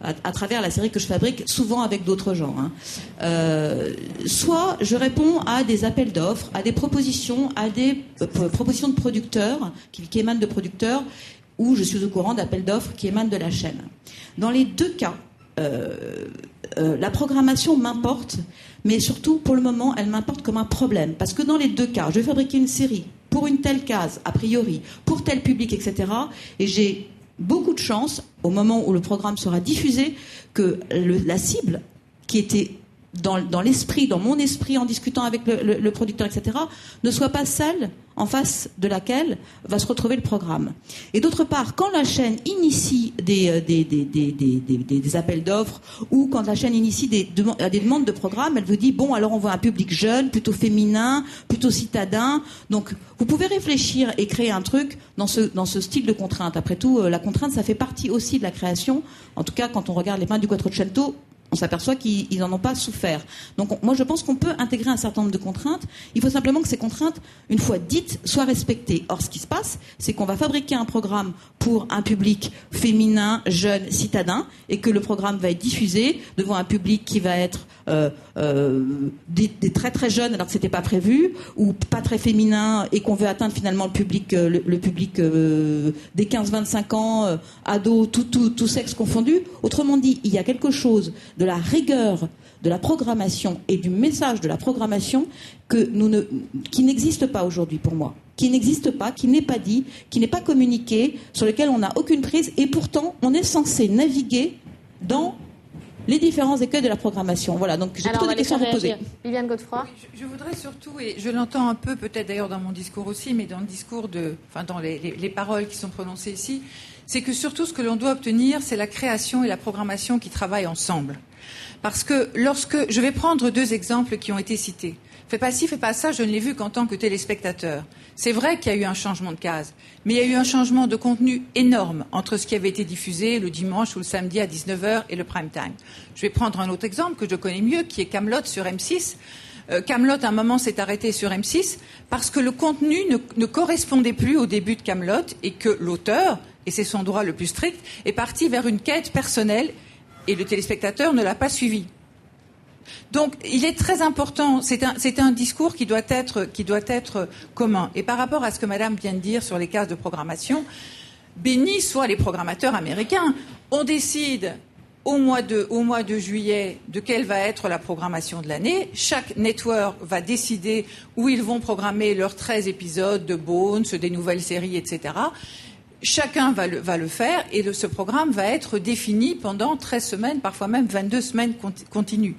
la série que je fabrique, souvent avec d'autres gens. Soit je réponds à des appels d'offres, à des propositions, propositions de producteurs qui émanent de producteurs, où je suis au courant d'appels d'offres qui émanent de la chaîne. Dans les deux cas, la programmation m'importe, mais surtout, pour le moment, elle m'importe comme un problème. Parce que dans les deux cas, je vais fabriquer une série pour une telle case, a priori, pour tel public, etc. Et j'ai beaucoup de chance, au moment où le programme sera diffusé, que la cible, qui était dans mon esprit, en discutant avec le producteur, etc., ne soit pas celle en face de laquelle va se retrouver le programme. Et d'autre part, quand la chaîne initie des appels d'offres, ou quand la chaîne initie des demandes de programme, elle vous dit, bon, alors on veut un public jeune, plutôt féminin, plutôt citadin. Donc, vous pouvez réfléchir et créer un truc dans ce style de contrainte. Après tout, la contrainte, ça fait partie aussi de la création. En tout cas, quand on regarde les peintres du Quattrocento, on s'aperçoit qu'ils n'en ont pas souffert. Donc moi je pense qu'on peut intégrer un certain nombre de contraintes. Il faut simplement que ces contraintes, une fois dites, soient respectées. Or ce qui se passe, c'est qu'on va fabriquer un programme pour un public féminin, jeune, citadin, et que le programme va être diffusé devant un public qui va être des très très jeunes alors que c'était pas prévu, ou pas très féminin et qu'on veut atteindre finalement le public des 15-25 ans, ados, tout sexe confondu. Autrement dit, il y a quelque chose de la rigueur de la programmation et du message de la programmation qui n'existe pas aujourd'hui pour moi, qui n'existe pas, qui n'est pas dit, qui n'est pas communiqué, sur lequel on n'a aucune prise, et pourtant on est censé naviguer dans les différents écueils de la programmation. Voilà, donc j'ai plutôt des questions à vous poser. Viviane Godefroy. Je voudrais surtout, et je l'entends un peu peut-être d'ailleurs dans mon discours aussi, mais dans le discours dans les paroles qui sont prononcées ici, c'est que surtout ce que l'on doit obtenir, c'est la création et la programmation qui travaillent ensemble. Parce que je vais prendre deux exemples qui ont été cités. Fais pas ci, fais pas ça, je ne l'ai vu qu'en tant que téléspectateur. C'est vrai qu'il y a eu un changement de case, mais il y a eu un changement de contenu énorme entre ce qui avait été diffusé le dimanche ou le samedi à 19h et le prime time. Je vais prendre un autre exemple que je connais mieux, qui est Kaamelott sur M6. Kaamelott, à un moment, s'est arrêté sur M6 parce que le contenu ne correspondait plus au début de Kaamelott et que l'auteur, et c'est son droit le plus strict, est parti vers une quête personnelle et le téléspectateur ne l'a pas suivi. Donc, il est très important, c'est un discours qui doit être commun. Et par rapport à ce que Madame vient de dire sur les cases de programmation, bénis soient les programmateurs américains. On décide au mois de juillet de quelle va être la programmation de l'année. Chaque network va décider où ils vont programmer leurs 13 épisodes de Bones, des nouvelles séries, etc. Chacun va le faire et ce programme va être défini pendant 13 semaines, parfois même 22 semaines continues.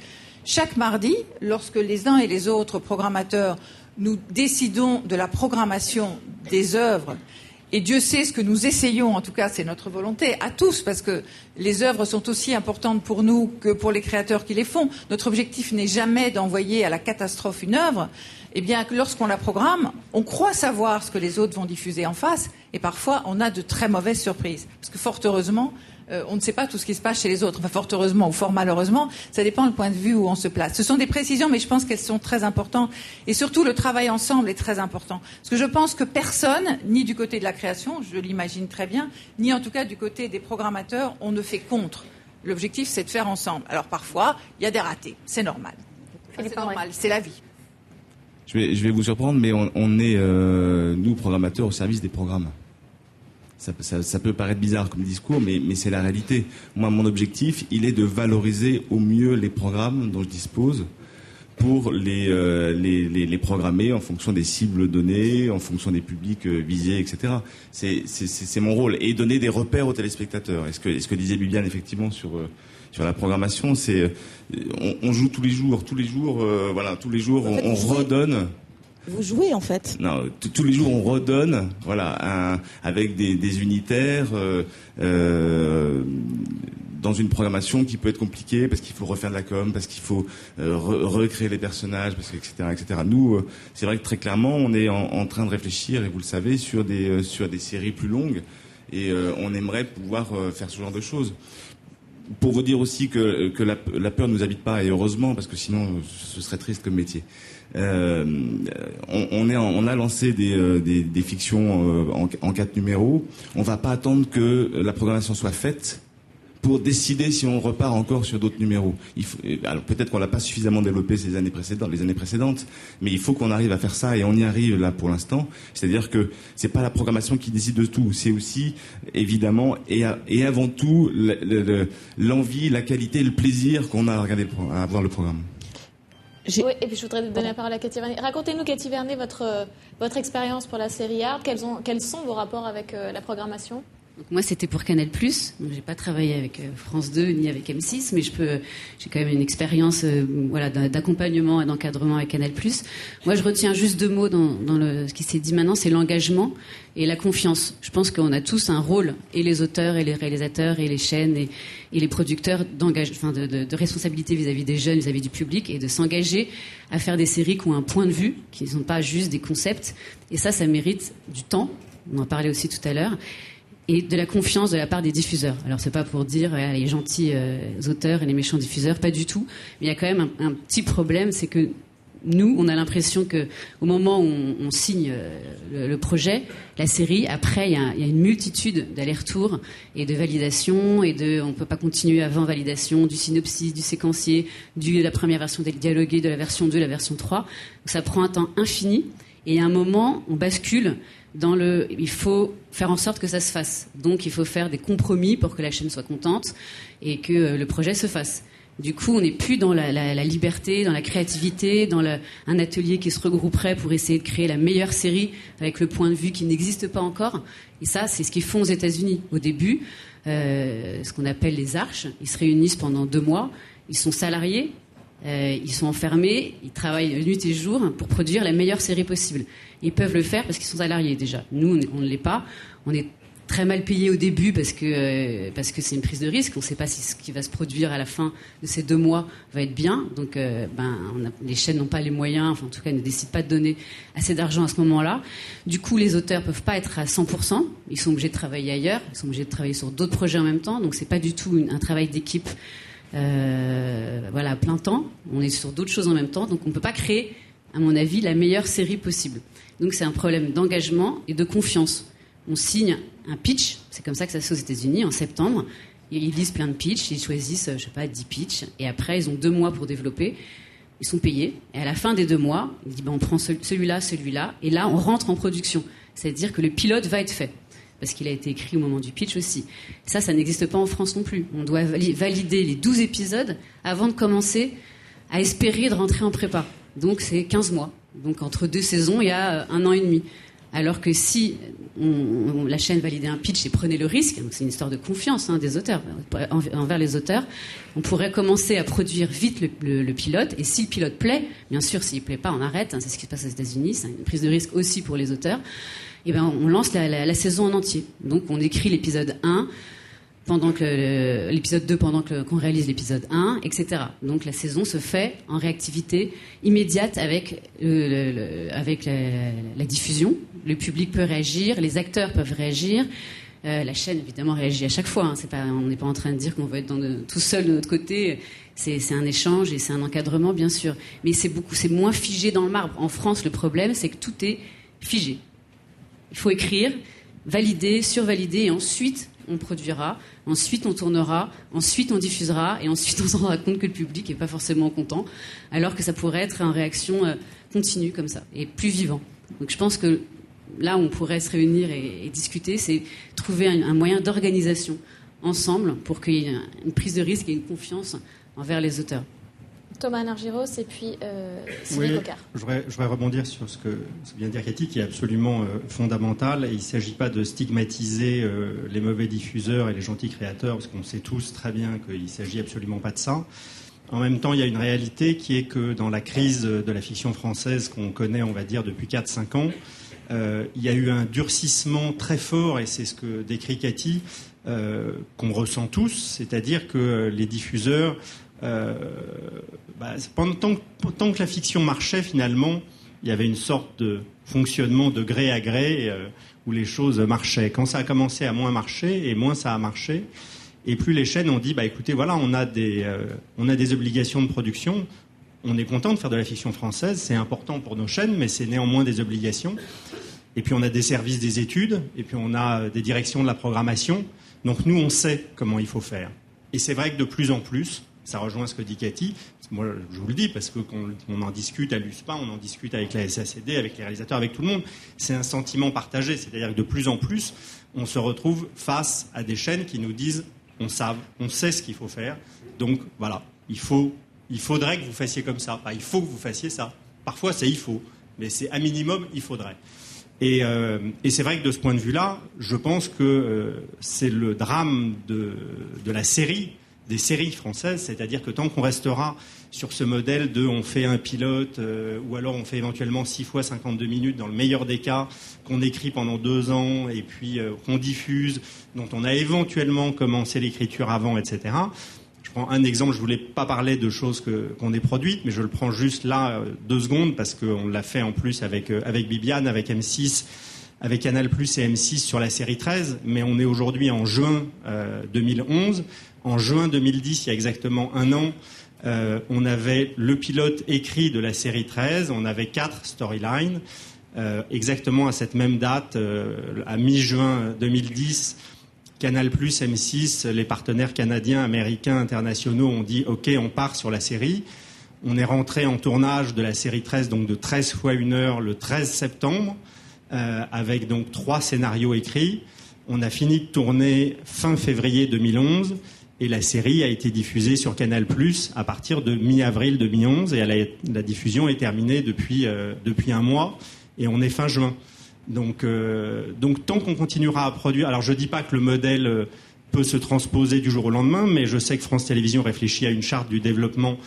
Chaque mardi, lorsque les uns et les autres programmateurs nous décidons de la programmation des œuvres, et Dieu sait ce que nous essayons, en tout cas c'est notre volonté, à tous, parce que les œuvres sont aussi importantes pour nous que pour les créateurs qui les font. Notre objectif n'est jamais d'envoyer à la catastrophe une œuvre. Eh bien, lorsqu'on la programme, on croit savoir ce que les autres vont diffuser en face, et parfois on a de très mauvaises surprises. Parce que fort heureusement, on ne sait pas tout ce qui se passe chez les autres. Enfin, fort heureusement ou fort malheureusement, ça dépend du point de vue où on se place. Ce sont des précisions, mais je pense qu'elles sont très importantes. Et surtout, le travail ensemble est très important. Parce que je pense que personne, ni du côté de la création, je l'imagine très bien, ni en tout cas du côté des programmateurs, on ne fait contre. L'objectif, c'est de faire ensemble. Alors parfois, il y a des ratés. C'est normal. C'est normal, c'est la vie. Je vais vous surprendre, mais on est, nous, programmateurs, au service des programmes. Ça peut paraître bizarre comme discours, mais c'est la réalité. Moi, mon objectif, il est de valoriser au mieux les programmes dont je dispose pour les programmer en fonction des cibles données, en fonction des publics visés, etc. C'est mon rôle. Et donner des repères aux téléspectateurs. Et ce que disait Bibiane, effectivement, sur la programmation, c'est on joue tous les jours, voilà, tous les jours, en fait, on redonne. Vous jouez en fait. Non, tous les jours on redonne, voilà, avec des unitaires dans une programmation qui peut être compliquée parce qu'il faut refaire de la com, parce qu'il faut recréer les personnages, parce que, etc. Nous, c'est vrai que très clairement, on est en train de réfléchir, et vous le savez, sur des séries plus longues. Et on aimerait pouvoir faire ce genre de choses. Pour vous dire aussi que la peur ne nous habite pas, et heureusement, parce que sinon ce serait triste comme métier. On a lancé des fictions en 4 numéros. On va pas attendre que la programmation soit faite pour décider si on repart encore sur d'autres numéros. Alors peut-être qu'on l'a pas suffisamment développé les années précédentes, mais il faut qu'on arrive à faire ça, et on y arrive là pour l'instant. C'est-à-dire que c'est pas la programmation qui décide de tout, c'est aussi évidemment et avant tout l'envie, la qualité, le plaisir qu'on a à voir le programme. Oui, et puis je voudrais donner la parole à Cathy Vernet. Racontez-nous, Cathy Vernet, votre expérience pour la série Art. Quels sont vos rapports avec la programmation ? Donc moi, c'était pour Canal+. Donc j'ai pas travaillé avec France 2 ni avec M6, mais j'ai quand même une expérience d'accompagnement et d'encadrement avec Canal+. Moi, je retiens juste 2 mots dans ce qui s'est dit maintenant, c'est l'engagement et la confiance. Je pense qu'on a tous un rôle, et les auteurs, et les réalisateurs, et les chaînes, et les producteurs, de responsabilité vis-à-vis des jeunes, vis-à-vis du public, et de s'engager à faire des séries qui ont un point de vue, qui ne sont pas juste des concepts. Et ça mérite du temps. On en parlait aussi tout à l'heure. Et de la confiance de la part des diffuseurs. Alors c'est pas pour dire les gentils auteurs et les méchants diffuseurs, pas du tout. Mais il y a quand même un petit problème, c'est que nous, on a l'impression que au moment où on signe le projet, la série, après il y a une multitude d'allers-retours et de validations, on peut pas continuer avant validation du synopsis, du séquencier, de la première version dialoguée, de la version 2, la version 3. Donc ça prend un temps infini, et à un moment on bascule il faut faire en sorte que ça se fasse. Donc il faut faire des compromis pour que la chaîne soit contente et que le projet se fasse. Du coup, on n'est plus dans la liberté, dans la créativité, dans un atelier qui se regrouperait pour essayer de créer la meilleure série avec le point de vue qui n'existe pas encore. Et ça, c'est ce qu'ils font aux États-Unis. Au début, ce qu'on appelle les arches, ils se réunissent pendant 2 mois, ils sont salariés, ils sont enfermés, ils travaillent nuit et jour pour produire la meilleure série possible. Ils peuvent le faire parce qu'ils sont salariés déjà. Nous, on ne l'est pas. On est très mal payés au début parce que c'est une prise de risque. On ne sait pas si ce qui va se produire à la fin de ces 2 mois va être bien. Donc, les chaînes n'ont pas les moyens, enfin en tout cas, ne décident pas de donner assez d'argent à ce moment-là. Du coup, les auteurs peuvent pas être à 100%. Ils sont obligés de travailler ailleurs. Ils sont obligés de travailler sur d'autres projets en même temps. Donc, c'est pas du tout un travail d'équipe. À plein temps. On est sur d'autres choses en même temps. Donc, on ne peut pas créer, à mon avis, la meilleure série possible. Donc c'est un problème d'engagement et de confiance. On signe un pitch, c'est comme ça que ça se fait aux États-Unis, en septembre. Ils lisent plein de pitchs, ils choisissent, 10 pitchs, et après ils ont 2 mois pour développer. Ils sont payés, et à la fin des 2 mois, ils disent on prend celui-là, et là on rentre en production. C'est-à-dire que le pilote va être fait, parce qu'il a été écrit au moment du pitch aussi. Ça n'existe pas en France non plus. On doit valider les 12 épisodes avant de commencer à espérer de rentrer en prépa. Donc c'est 15 mois. Donc entre 2 saisons, il y a 1 an et demi. Alors que si la chaîne validait un pitch et prenait le risque, donc c'est une histoire de confiance des auteurs, envers les auteurs, on pourrait commencer à produire vite le pilote, et si le pilote plaît, bien sûr, s'il ne plaît pas, on arrête, c'est ce qui se passe aux États-Unis, c'est une prise de risque aussi pour les auteurs, et on lance la saison en entier. Donc on écrit l'épisode 1, pendant que l'épisode 2 qu'on réalise l'épisode 1, etc. Donc la saison se fait en réactivité immédiate avec la diffusion. Le public peut réagir, les acteurs peuvent réagir. La chaîne, évidemment, réagit à chaque fois. On n'est pas en train de dire qu'on va être tout seul de notre côté. C'est un échange et c'est un encadrement, bien sûr. Mais c'est moins figé dans le marbre. En France, le problème, c'est que tout est figé. Il faut écrire, valider, survalider, et ensuite on produira, ensuite on tournera, ensuite on diffusera, et ensuite on se rendra compte que le public n'est pas forcément content, alors que ça pourrait être en réaction continue comme ça, et plus vivant. Donc je pense que là où on pourrait se réunir et discuter, c'est trouver un moyen d'organisation ensemble pour qu'il y ait une prise de risque et une confiance envers les auteurs. Thomas Nargiros et puis Sylvie Cocard. Je voudrais rebondir sur ce que vient de dire Cathy, qui est absolument fondamental. Et il ne s'agit pas de stigmatiser les mauvais diffuseurs et les gentils créateurs, parce qu'on sait tous très bien qu'il ne s'agit absolument pas de ça. En même temps, il y a une réalité qui est que dans la crise de la fiction française qu'on connaît, on va dire, depuis 4-5 ans, il y a eu un durcissement très fort, et c'est ce que décrit Cathy, qu'on ressent tous, c'est-à-dire que les diffuseurs... tant que la fiction marchait, finalement, il y avait une sorte de fonctionnement de gré à gré où les choses marchaient. Quand ça a commencé à moins marcher, et moins ça a marché, et plus les chaînes ont dit, écoutez, voilà, on a des obligations de production, on est content de faire de la fiction française, c'est important pour nos chaînes, mais c'est néanmoins des obligations. Et puis on a des services des études, et puis on a des directions de la programmation. Donc nous, on sait comment il faut faire. Et c'est vrai que de plus en plus, ça rejoint ce que dit Cathy, moi je vous le dis parce qu'on en discute à l'USPA, on en discute avec la SACD, avec les réalisateurs, avec tout le monde, c'est un sentiment partagé, c'est-à-dire que de plus en plus, on se retrouve face à des chaînes qui nous disent on sait ce qu'il faut faire, donc voilà, il faudrait que vous fassiez comme ça, il faut que vous fassiez ça, parfois c'est il faut, mais c'est à minimum il faudrait. Et c'est vrai que de ce point de vue-là, je pense que c'est le drame de la série, des séries françaises, c'est-à-dire que tant qu'on restera sur ce modèle de on fait un pilote ou alors on fait éventuellement 6 fois 52 minutes dans le meilleur des cas, qu'on écrit pendant 2 ans et puis qu'on diffuse, dont on a éventuellement commencé l'écriture avant, etc. Je prends un exemple, je voulais pas parler de choses qu'on ait produites, mais je le prends juste là 2 secondes parce qu'on l'a fait en plus avec Bibiane, avec M6, avec Canal+ et M6 sur la série 13, mais on est aujourd'hui en juin 2011. En juin 2010, il y a exactement 1 an, on avait le pilote écrit de la série 13, on avait 4 storylines. Exactement à cette même date, à mi-juin 2010, Canal+, M6, les partenaires canadiens, américains, internationaux ont dit « Ok, on part sur la série ». On est rentré en tournage de la série 13, donc de 13 fois 1 heure, le 13 septembre, avec donc 3 scénarios écrits. On a fini de tourner fin février 2011 et la série a été diffusée sur Canal+ à partir de mi-avril 2011 et la diffusion est terminée depuis 1 mois et on est fin juin. Donc tant qu'on continuera à produire... Alors je ne dis pas que le modèle peut se transposer du jour au lendemain, mais je sais que France Télévisions réfléchit à une charte du développement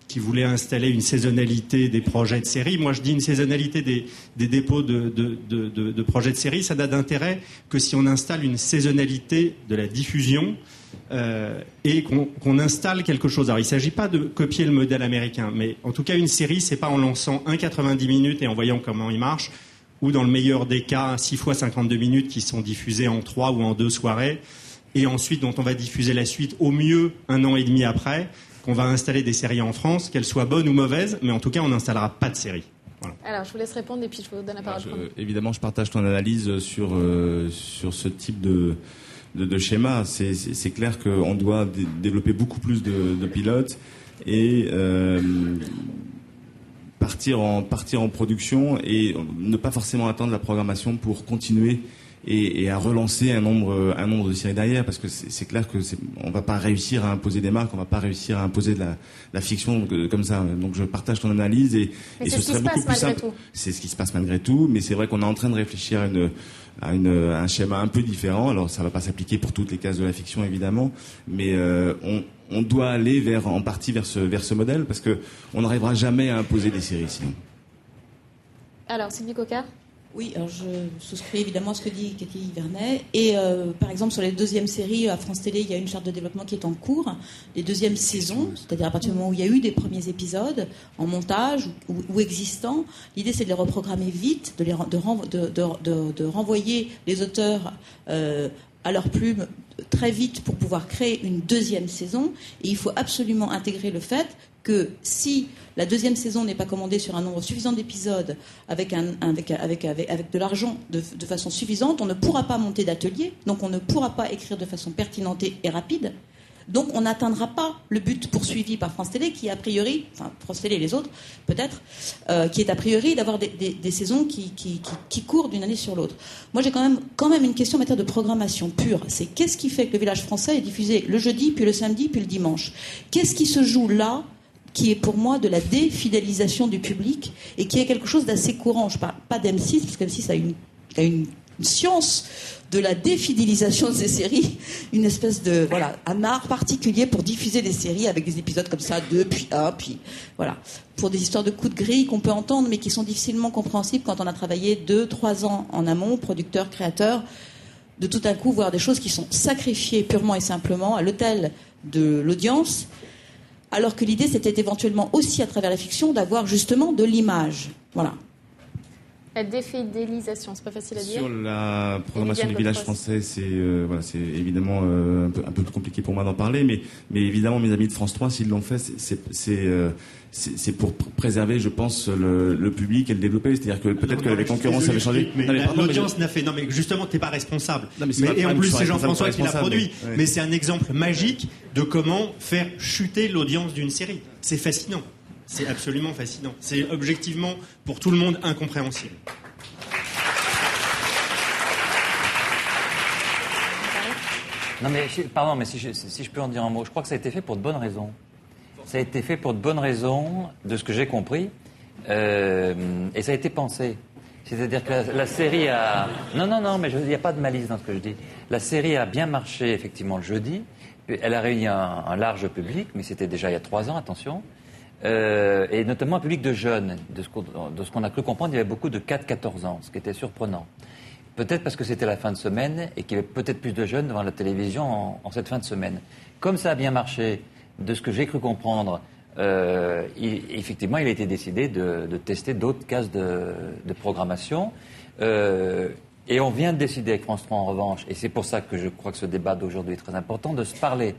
qui voulait installer une saisonnalité des projets de série. Moi, je dis une saisonnalité des dépôts de projets de série. Ça n'a d'intérêt que si on installe une saisonnalité de la diffusion et qu'on installe quelque chose. Alors, il ne s'agit pas de copier le modèle américain, mais en tout cas, une série, c'est pas en lançant un 90 minutes et en voyant comment il marche, ou dans le meilleur des cas, 6 fois 52 minutes qui sont diffusées en 3 ou en 2 soirées, et ensuite dont on va diffuser la suite au mieux 1 an et demi après, qu'on va installer des séries en France, qu'elles soient bonnes ou mauvaises, mais en tout cas, on n'installera pas de séries. Voilà. Alors, je vous laisse répondre et puis je vous donne la parole. Évidemment, je partage ton analyse sur ce type de schéma. C'est clair qu'on doit développer beaucoup plus de pilotes et partir en production et ne pas forcément attendre la programmation pour continuer et à relancer un nombre de séries derrière, parce que c'est clair que on va pas réussir à imposer des marques, on va pas réussir à imposer de la fiction comme ça. Donc je partage ton analyse et ce serait beaucoup plus simple. C'est ce qui se passe malgré tout, mais c'est vrai qu'on est en train de réfléchir à un schéma un peu différent. Alors ça va pas s'appliquer pour toutes les cases de la fiction évidemment, mais on doit aller en partie vers ce modèle, parce que on n'arrivera jamais à imposer des séries sinon. Alors Sylvie Coquard. Oui, alors je souscris évidemment à ce que dit Cathy Vernet. Et par exemple, sur les 2e séries, à France Télé, il y a une charte de développement qui est en cours. Les 2e saisons, c'est-à-dire à partir du moment où il y a eu des premiers épisodes en montage ou existants, l'idée c'est de les reprogrammer vite, de renvoyer les auteurs à leur plume très vite pour pouvoir créer une 2e saison. Et il faut absolument intégrer le fait que si la 2e saison n'est pas commandée sur un nombre suffisant d'épisodes avec de l'argent de façon suffisante, on ne pourra pas monter d'atelier, donc on ne pourra pas écrire de façon pertinente et rapide. Donc on n'atteindra pas le but poursuivi par France Télé, qui a priori, enfin France Télé et les autres peut-être, qui est a priori d'avoir des saisons qui courent d'une année sur l'autre. Moi j'ai quand même une question en matière de programmation pure. C'est qu'est-ce qui fait que Le Village Français est diffusé le jeudi, puis le samedi, puis le dimanche? Qu'est-ce qui se joue là, qui est pour moi de la défidélisation du public et qui est quelque chose d'assez courant? Je ne parle pas d'M6, parce qu'M6 a une science de la défidélisation de ces séries, une espèce de un art particulier pour diffuser des séries avec des épisodes comme ça, 2 puis 1, puis voilà, pour des histoires de coups de grille qu'on peut entendre mais qui sont difficilement compréhensibles quand on a travaillé 2-3 ans en amont, producteur, créateur, de tout à coup voir des choses qui sont sacrifiées purement et simplement à l'autel de l'audience, alors que l'idée c'était éventuellement aussi à travers la fiction d'avoir justement de l'image. Voilà. La défidélisation, c'est pas facile à dire. Sur la programmation du village français, c'est évidemment un peu compliqué pour moi d'en parler, mais évidemment mes amis de France 3, s'ils l'ont fait, c'est pour préserver, je pense, le public et le développer. C'est-à-dire que peut-être que la concurrence avait changé. Mais l'audience n'a fait. Non, mais justement, t'es pas responsable. Non, mais et en plus, c'est Jean-François qui l'a produit. Ouais. Mais c'est un exemple magique de comment faire chuter l'audience d'une série. C'est fascinant. C'est absolument fascinant. C'est objectivement, pour tout le monde, incompréhensible. Non mais, pardon, mais si je peux en dire un mot, je crois que ça a été fait pour de bonnes raisons. Ça a été fait pour de bonnes raisons, de ce que j'ai compris, et ça a été pensé. C'est-à-dire que la série a... Non, mais il n'y a pas de malice dans ce que je dis. La série a bien marché, effectivement, le jeudi. Elle a réuni un large public, mais c'était déjà il y a 3 ans, attention. Et notamment un public de jeunes. De ce qu'on a cru comprendre, il y avait beaucoup de 4-14 ans, ce qui était surprenant. Peut-être parce que c'était la fin de semaine et qu'il y avait peut-être plus de jeunes devant la télévision en cette fin de semaine. Comme ça a bien marché, de ce que j'ai cru comprendre, effectivement, il a été décidé de tester d'autres cases de programmation. Et on vient de décider avec France 3 en revanche, et c'est pour ça que je crois que ce débat d'aujourd'hui est très important, de se parler.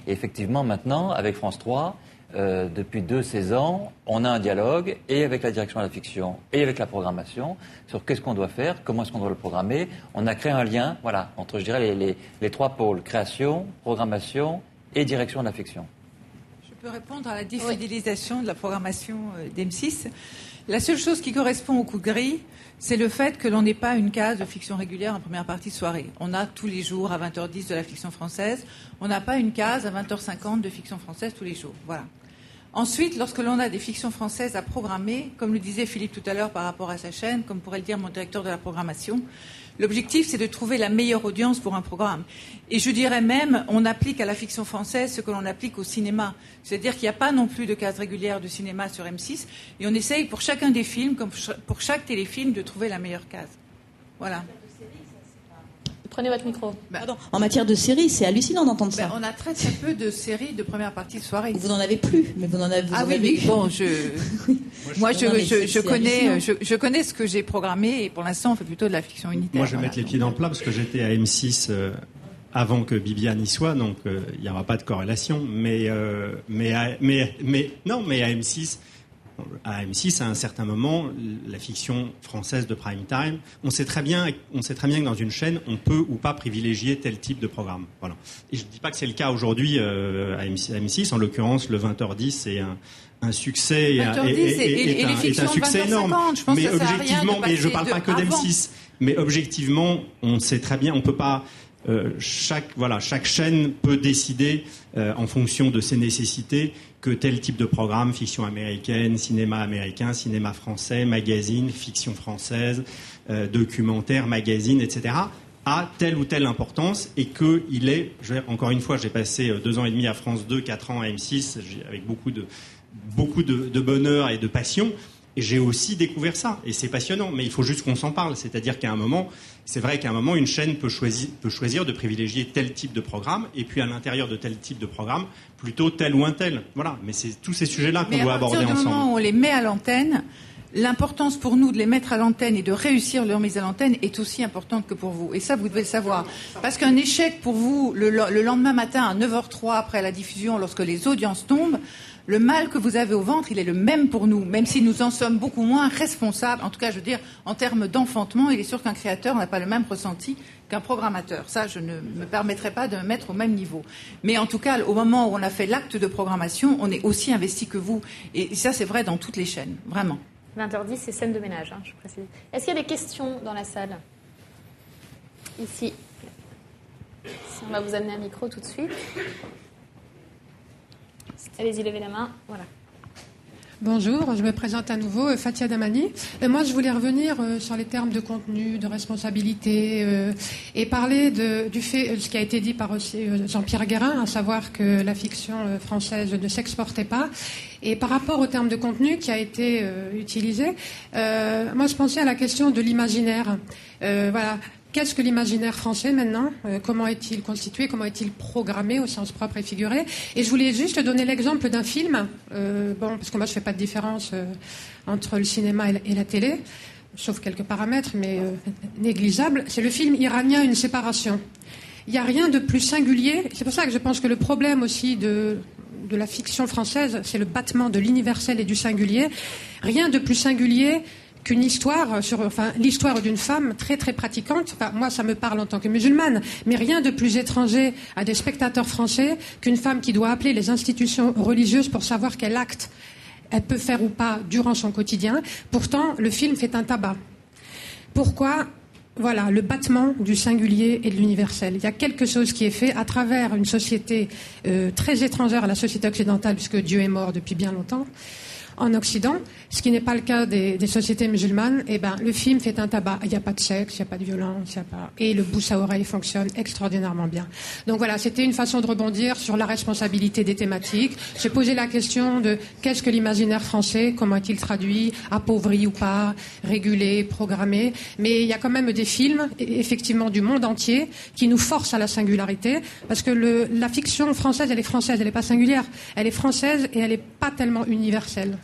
Et effectivement, maintenant, avec France 3, depuis 2 saisons, on a un dialogue, et avec la direction de la fiction, et avec la programmation, sur qu'est-ce qu'on doit faire, comment est-ce qu'on doit le programmer. On a créé un lien, voilà, entre, je dirais, les 3 pôles, création, programmation et direction de la fiction. Je peux répondre à la défidélisation de la programmation d'M6. La seule chose qui correspond au coup de grille, c'est le fait que l'on n'ait pas une case de fiction régulière en première partie de soirée. On a tous les jours à 20h10 de la fiction française. On n'a pas une case à 20h50 de fiction française tous les jours. Voilà. Ensuite, lorsque l'on a des fictions françaises à programmer, comme le disait Philippe tout à l'heure par rapport à sa chaîne, comme pourrait le dire mon directeur de la programmation, l'objectif, c'est de trouver la meilleure audience pour un programme. Et je dirais même, on applique à la fiction française ce que l'on applique au cinéma. C'est-à-dire qu'il n'y a pas non plus de case régulière de cinéma sur M6. Et on essaye pour chacun des films, comme pour chaque téléfilm, de trouver la meilleure case. Voilà. Prenez votre micro. Pardon. En matière de séries, c'est hallucinant d'entendre ça. On a très peu de séries de première partie de soirée. Vous n'en avez plus, mais vous en avez. Mais bon, je connais ce que j'ai programmé et pour l'instant, on fait plutôt de la fiction unitaire. Moi, je vais mettre les pieds dans le plat parce que j'étais à M6 avant que Bibiane y soit, donc il n'y aura pas de corrélation. Mais à M6. À M6, à un certain moment, la fiction française de prime time, on sait très bien que dans une chaîne, on peut ou pas privilégier tel type de programme. Voilà. Et je ne dis pas que c'est le cas aujourd'hui à M6. En l'occurrence, le 20h10, c'est un succès est un succès énorme. Mais objectivement, mais je ne parle pas que d'M6. Mais objectivement, on sait très bien, on peut pas. Chaque chaîne peut décider en fonction de ses nécessités que tel type de programme, fiction américaine, cinéma français, magazine, fiction française, documentaire, magazine, etc., a telle ou telle importance et qu'il est, encore une fois, j'ai passé 2 ans et demi à France 2, 4 ans à M6, avec beaucoup de bonheur et de passion. Et j'ai aussi découvert ça, et c'est passionnant, mais il faut juste qu'on s'en parle. C'est-à-dire qu'à un moment, c'est vrai qu'à un moment, une chaîne peut choisir de privilégier tel type de programme, et puis à l'intérieur de tel type de programme, plutôt tel ou un tel. Voilà, mais c'est tous ces sujets-là qu'on doit aborder ensemble. Mais à partir du moment où on les met à l'antenne, l'importance pour nous de les mettre à l'antenne et de réussir leur mise à l'antenne est aussi importante que pour vous. Et ça, vous devez le savoir. Parce qu'un échec pour vous, le lendemain matin à 9h03 après la diffusion, lorsque les audiences tombent, le mal que vous avez au ventre, il est le même pour nous, même si nous en sommes beaucoup moins responsables. En tout cas, je veux dire, en termes d'enfantement, il est sûr qu'un créateur n'a pas le même ressenti qu'un programmateur. Ça, je ne me permettrai pas de me mettre au même niveau. Mais en tout cas, au moment où on a fait l'acte de programmation, on est aussi investi que vous. Et ça, c'est vrai dans toutes les chaînes, vraiment. 20h10, c'est scène de ménage, je précise. Est-ce qu'il y a des questions dans la salle ? Ici. On va vous amener un micro tout de suite. Allez-y, levez la main. Voilà. Bonjour, je me présente à nouveau, Fatia Damani. Moi, je voulais revenir sur les termes de contenu, de responsabilité, et parler du fait, ce qui a été dit par aussi Jean-Pierre Guérin, à savoir que la fiction française ne s'exportait pas. Et par rapport au terme de contenu qui a été utilisé, moi, je pensais à la question de l'imaginaire. Voilà. Qu'est-ce que l'imaginaire français maintenant ? Comment est-il constitué ? Comment est-il programmé au sens propre et figuré ? Et je voulais juste donner l'exemple d'un film, parce que moi je fais pas de différence entre le cinéma et la télé. sauf quelques paramètres, mais négligeables, c'est le film iranien Une séparation. Il n'y a rien de plus singulier. C'est pour ça que je pense que le problème aussi de la fiction française, c'est le battement de l'universel et du singulier. Rien de plus singulier qu'une histoire l'histoire d'une femme très très pratiquante. Enfin, moi, ça me parle en tant que musulmane, mais rien de plus étranger à des spectateurs français qu'une femme qui doit appeler les institutions religieuses pour savoir quel acte elle peut faire ou pas durant son quotidien. Pourtant, le film fait un tabac. Pourquoi ? Voilà, le battement du singulier et de l'universel. Il y a quelque chose qui est fait à travers une société très étrangère à la société occidentale, puisque Dieu est mort depuis bien longtemps, en Occident, ce qui n'est pas le cas des sociétés musulmanes. Le film fait un tabac. Il n'y a pas de sexe, il n'y a pas de violence, et le bouche à oreille fonctionne extraordinairement bien. Donc voilà, c'était une façon de rebondir sur la responsabilité des thématiques. J'ai posé la question de qu'est-ce que l'imaginaire français, comment est-il traduit, appauvri ou pas, régulé, programmé. Mais il y a quand même des films, effectivement, du monde entier, qui nous forcent à la singularité, parce que la fiction française, elle n'est pas singulière. Elle est française et elle n'est pas tellement universelle.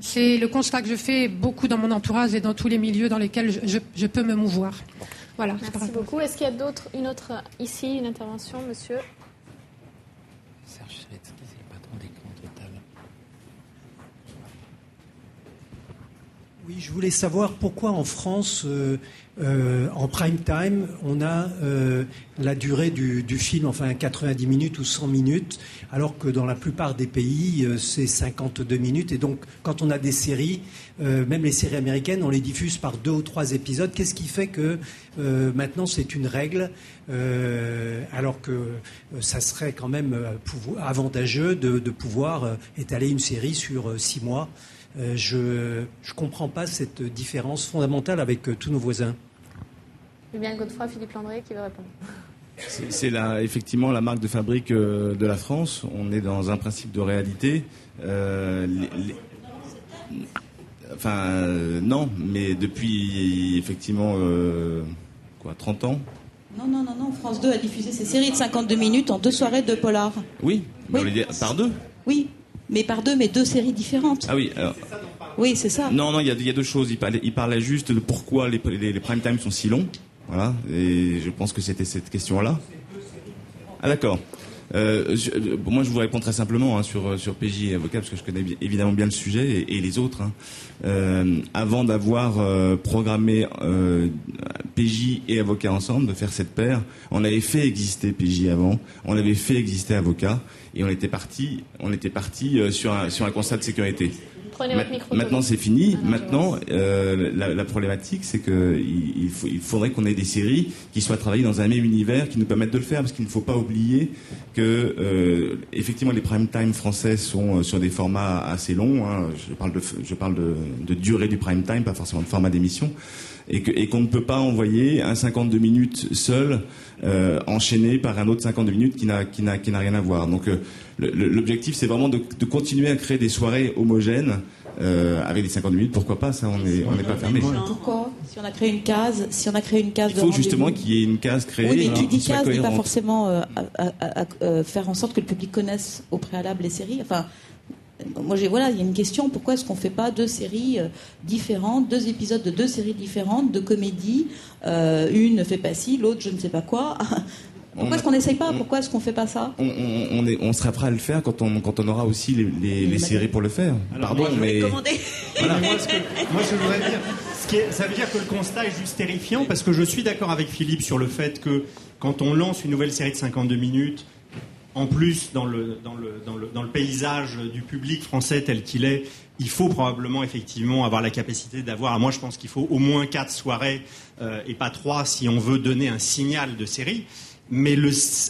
C'est le constat que je fais beaucoup dans mon entourage et dans tous les milieux dans lesquels je peux me mouvoir. Voilà. Merci beaucoup. Est-ce qu'il y a une intervention, monsieur ? Serge Cheletsky, c'est le patron d'écran Total. Oui, je voulais savoir pourquoi en France, en prime time, on a la durée du film, 90 minutes ou 100 minutes, alors que dans la plupart des pays, c'est 52 minutes. Et donc, quand on a des séries, même les séries américaines, on les diffuse par 2 ou 3 épisodes. Qu'est-ce qui fait que maintenant c'est une règle, alors que ça serait quand même avantageux de pouvoir étaler une série sur 6 mois? Je ne comprends pas cette différence fondamentale avec tous nos voisins. Julien Godefroy, Philippe Landré qui veut répondre. C'est effectivement la marque de fabrique de la France. On est dans un principe de réalité. Non, mais depuis effectivement 30 ans. Non. France 2 a diffusé ses séries de 52 minutes en 2 soirées de polar. Oui. On les dit par 2. Oui. Mais par 2, mais 2 séries différentes. Ah oui, alors... Oui, c'est ça. Non, il y a 2 choses. Il parlait juste de pourquoi les prime time sont si longs. Voilà, et je pense que c'était cette question-là. Ah d'accord. Moi, je vous réponds très simplement sur PJ et Avocat, parce que je connais évidemment bien le sujet, et les autres. Avant d'avoir programmé PJ et Avocat ensemble, de faire cette paire, on avait fait exister PJ avant, on avait fait exister Avocat, et on était parti sur un constat de sécurité. Prenez votre micro. Maintenant, c'est fini. Maintenant, la problématique, c'est qu'il faudrait qu'on ait des séries qui soient travaillées dans un même univers, qui nous permettent de le faire, parce qu'il ne faut pas oublier que, effectivement, les prime time français sont sur des formats assez longs. Hein. Je parle de durée du prime time, pas forcément de format d'émission. Et qu'on ne peut pas envoyer un 52 minutes seul, enchaîné par un autre 52 minutes qui n'a rien à voir. Donc l'objectif, c'est vraiment de continuer à créer des soirées homogènes avec des 52 minutes. Pourquoi pas, ça, on n'est pas fermé. Pourquoi ? Si on a créé une case, il faut justement qu'il y ait une case créée. Oui, mais qui dit case n'est pas forcément faire en sorte que le public connaisse au préalable les séries. Enfin, moi, il y a une question. Pourquoi est-ce qu'on ne fait pas 2 séries différentes, 2 épisodes de 2 séries différentes, de comédie, une ne fait pas ci, l'autre je ne sais pas quoi. Pourquoi est-ce qu'on n'essaye pas ? Pourquoi est-ce qu'on ne fait pas ça ? On sera prêt à le faire quand on aura aussi les séries pour le faire. Alors, pardon, mais... Voilà. Moi, je voudrais dire, ça veut dire que le constat est juste terrifiant, parce que je suis d'accord avec Philippe sur le fait que quand on lance une nouvelle série de 52 minutes, en plus, dans le paysage du public français tel qu'il est, il faut probablement effectivement avoir la capacité d'avoir... Moi, je pense qu'il faut au moins 4 soirées et pas 3 si on veut donner un signal de série. Mais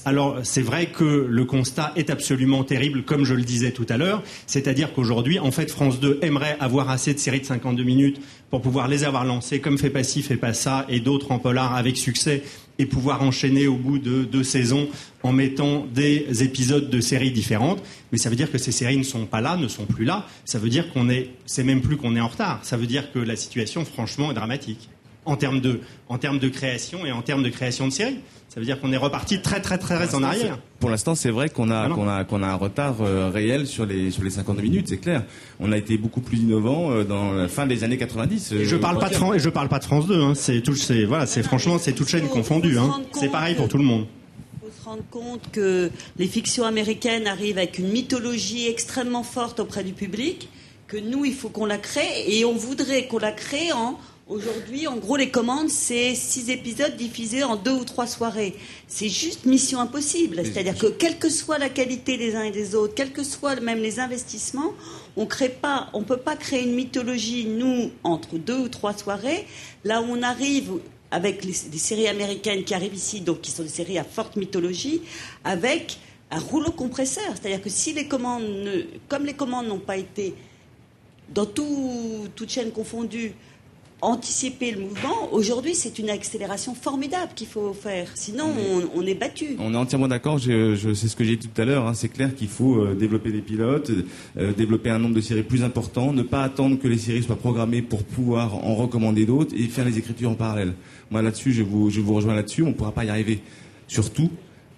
alors, c'est vrai que le constat est absolument terrible, comme je le disais tout à l'heure. C'est-à-dire qu'aujourd'hui, en fait, France 2 aimerait avoir assez de séries de 52 minutes pour pouvoir les avoir lancées, comme Fait pas ci, fait pas ça, et d'autres en polar avec succès, et pouvoir enchaîner au bout de 2 saisons en mettant des épisodes de séries différentes. Mais ça veut dire que ces séries ne sont pas là, ne sont plus là. Ça veut dire c'est même plus qu'on est en retard. Ça veut dire que la situation, franchement, est dramatique. en termes de création et en termes de création de séries. Ça veut dire qu'on est reparti très en arrière. Pour l'instant, c'est vrai qu'on a un retard réel sur les 52 minutes, c'est clair. On a été beaucoup plus innovant dans la fin des années 90. Et je parle pas de France 2. Hein. C'est franchement, c'est toute chaîne confondue. Hein. C'est pareil pour tout le monde. Il faut se rendre compte que les fictions américaines arrivent avec une mythologie extrêmement forte auprès du public, que nous, il faut qu'on la crée, et on voudrait qu'on la crée Aujourd'hui, en gros, les commandes, c'est 6 épisodes diffusés en 2 ou 3 soirées. C'est juste mission impossible. C'est-à-dire que, quelle que soit la qualité des uns et des autres, quels que soient même les investissements, on peut pas créer une mythologie, nous, entre 2 ou 3 soirées. Là où on arrive avec des séries américaines qui arrivent ici, donc qui sont des séries à forte mythologie, avec un rouleau compresseur. C'est-à-dire que si comme les commandes n'ont pas été, dans toutes chaînes confondues, anticiper le mouvement, aujourd'hui c'est une accélération formidable qu'il faut faire, sinon on est battu. On est entièrement d'accord, je sais ce que j'ai dit tout à l'heure, hein. C'est clair qu'il faut développer des pilotes, développer un nombre de séries plus important, ne pas attendre que les séries soient programmées pour pouvoir en recommander d'autres et faire les écritures en parallèle. Moi là-dessus, je vous rejoins là-dessus, on ne pourra pas y arriver sur tout,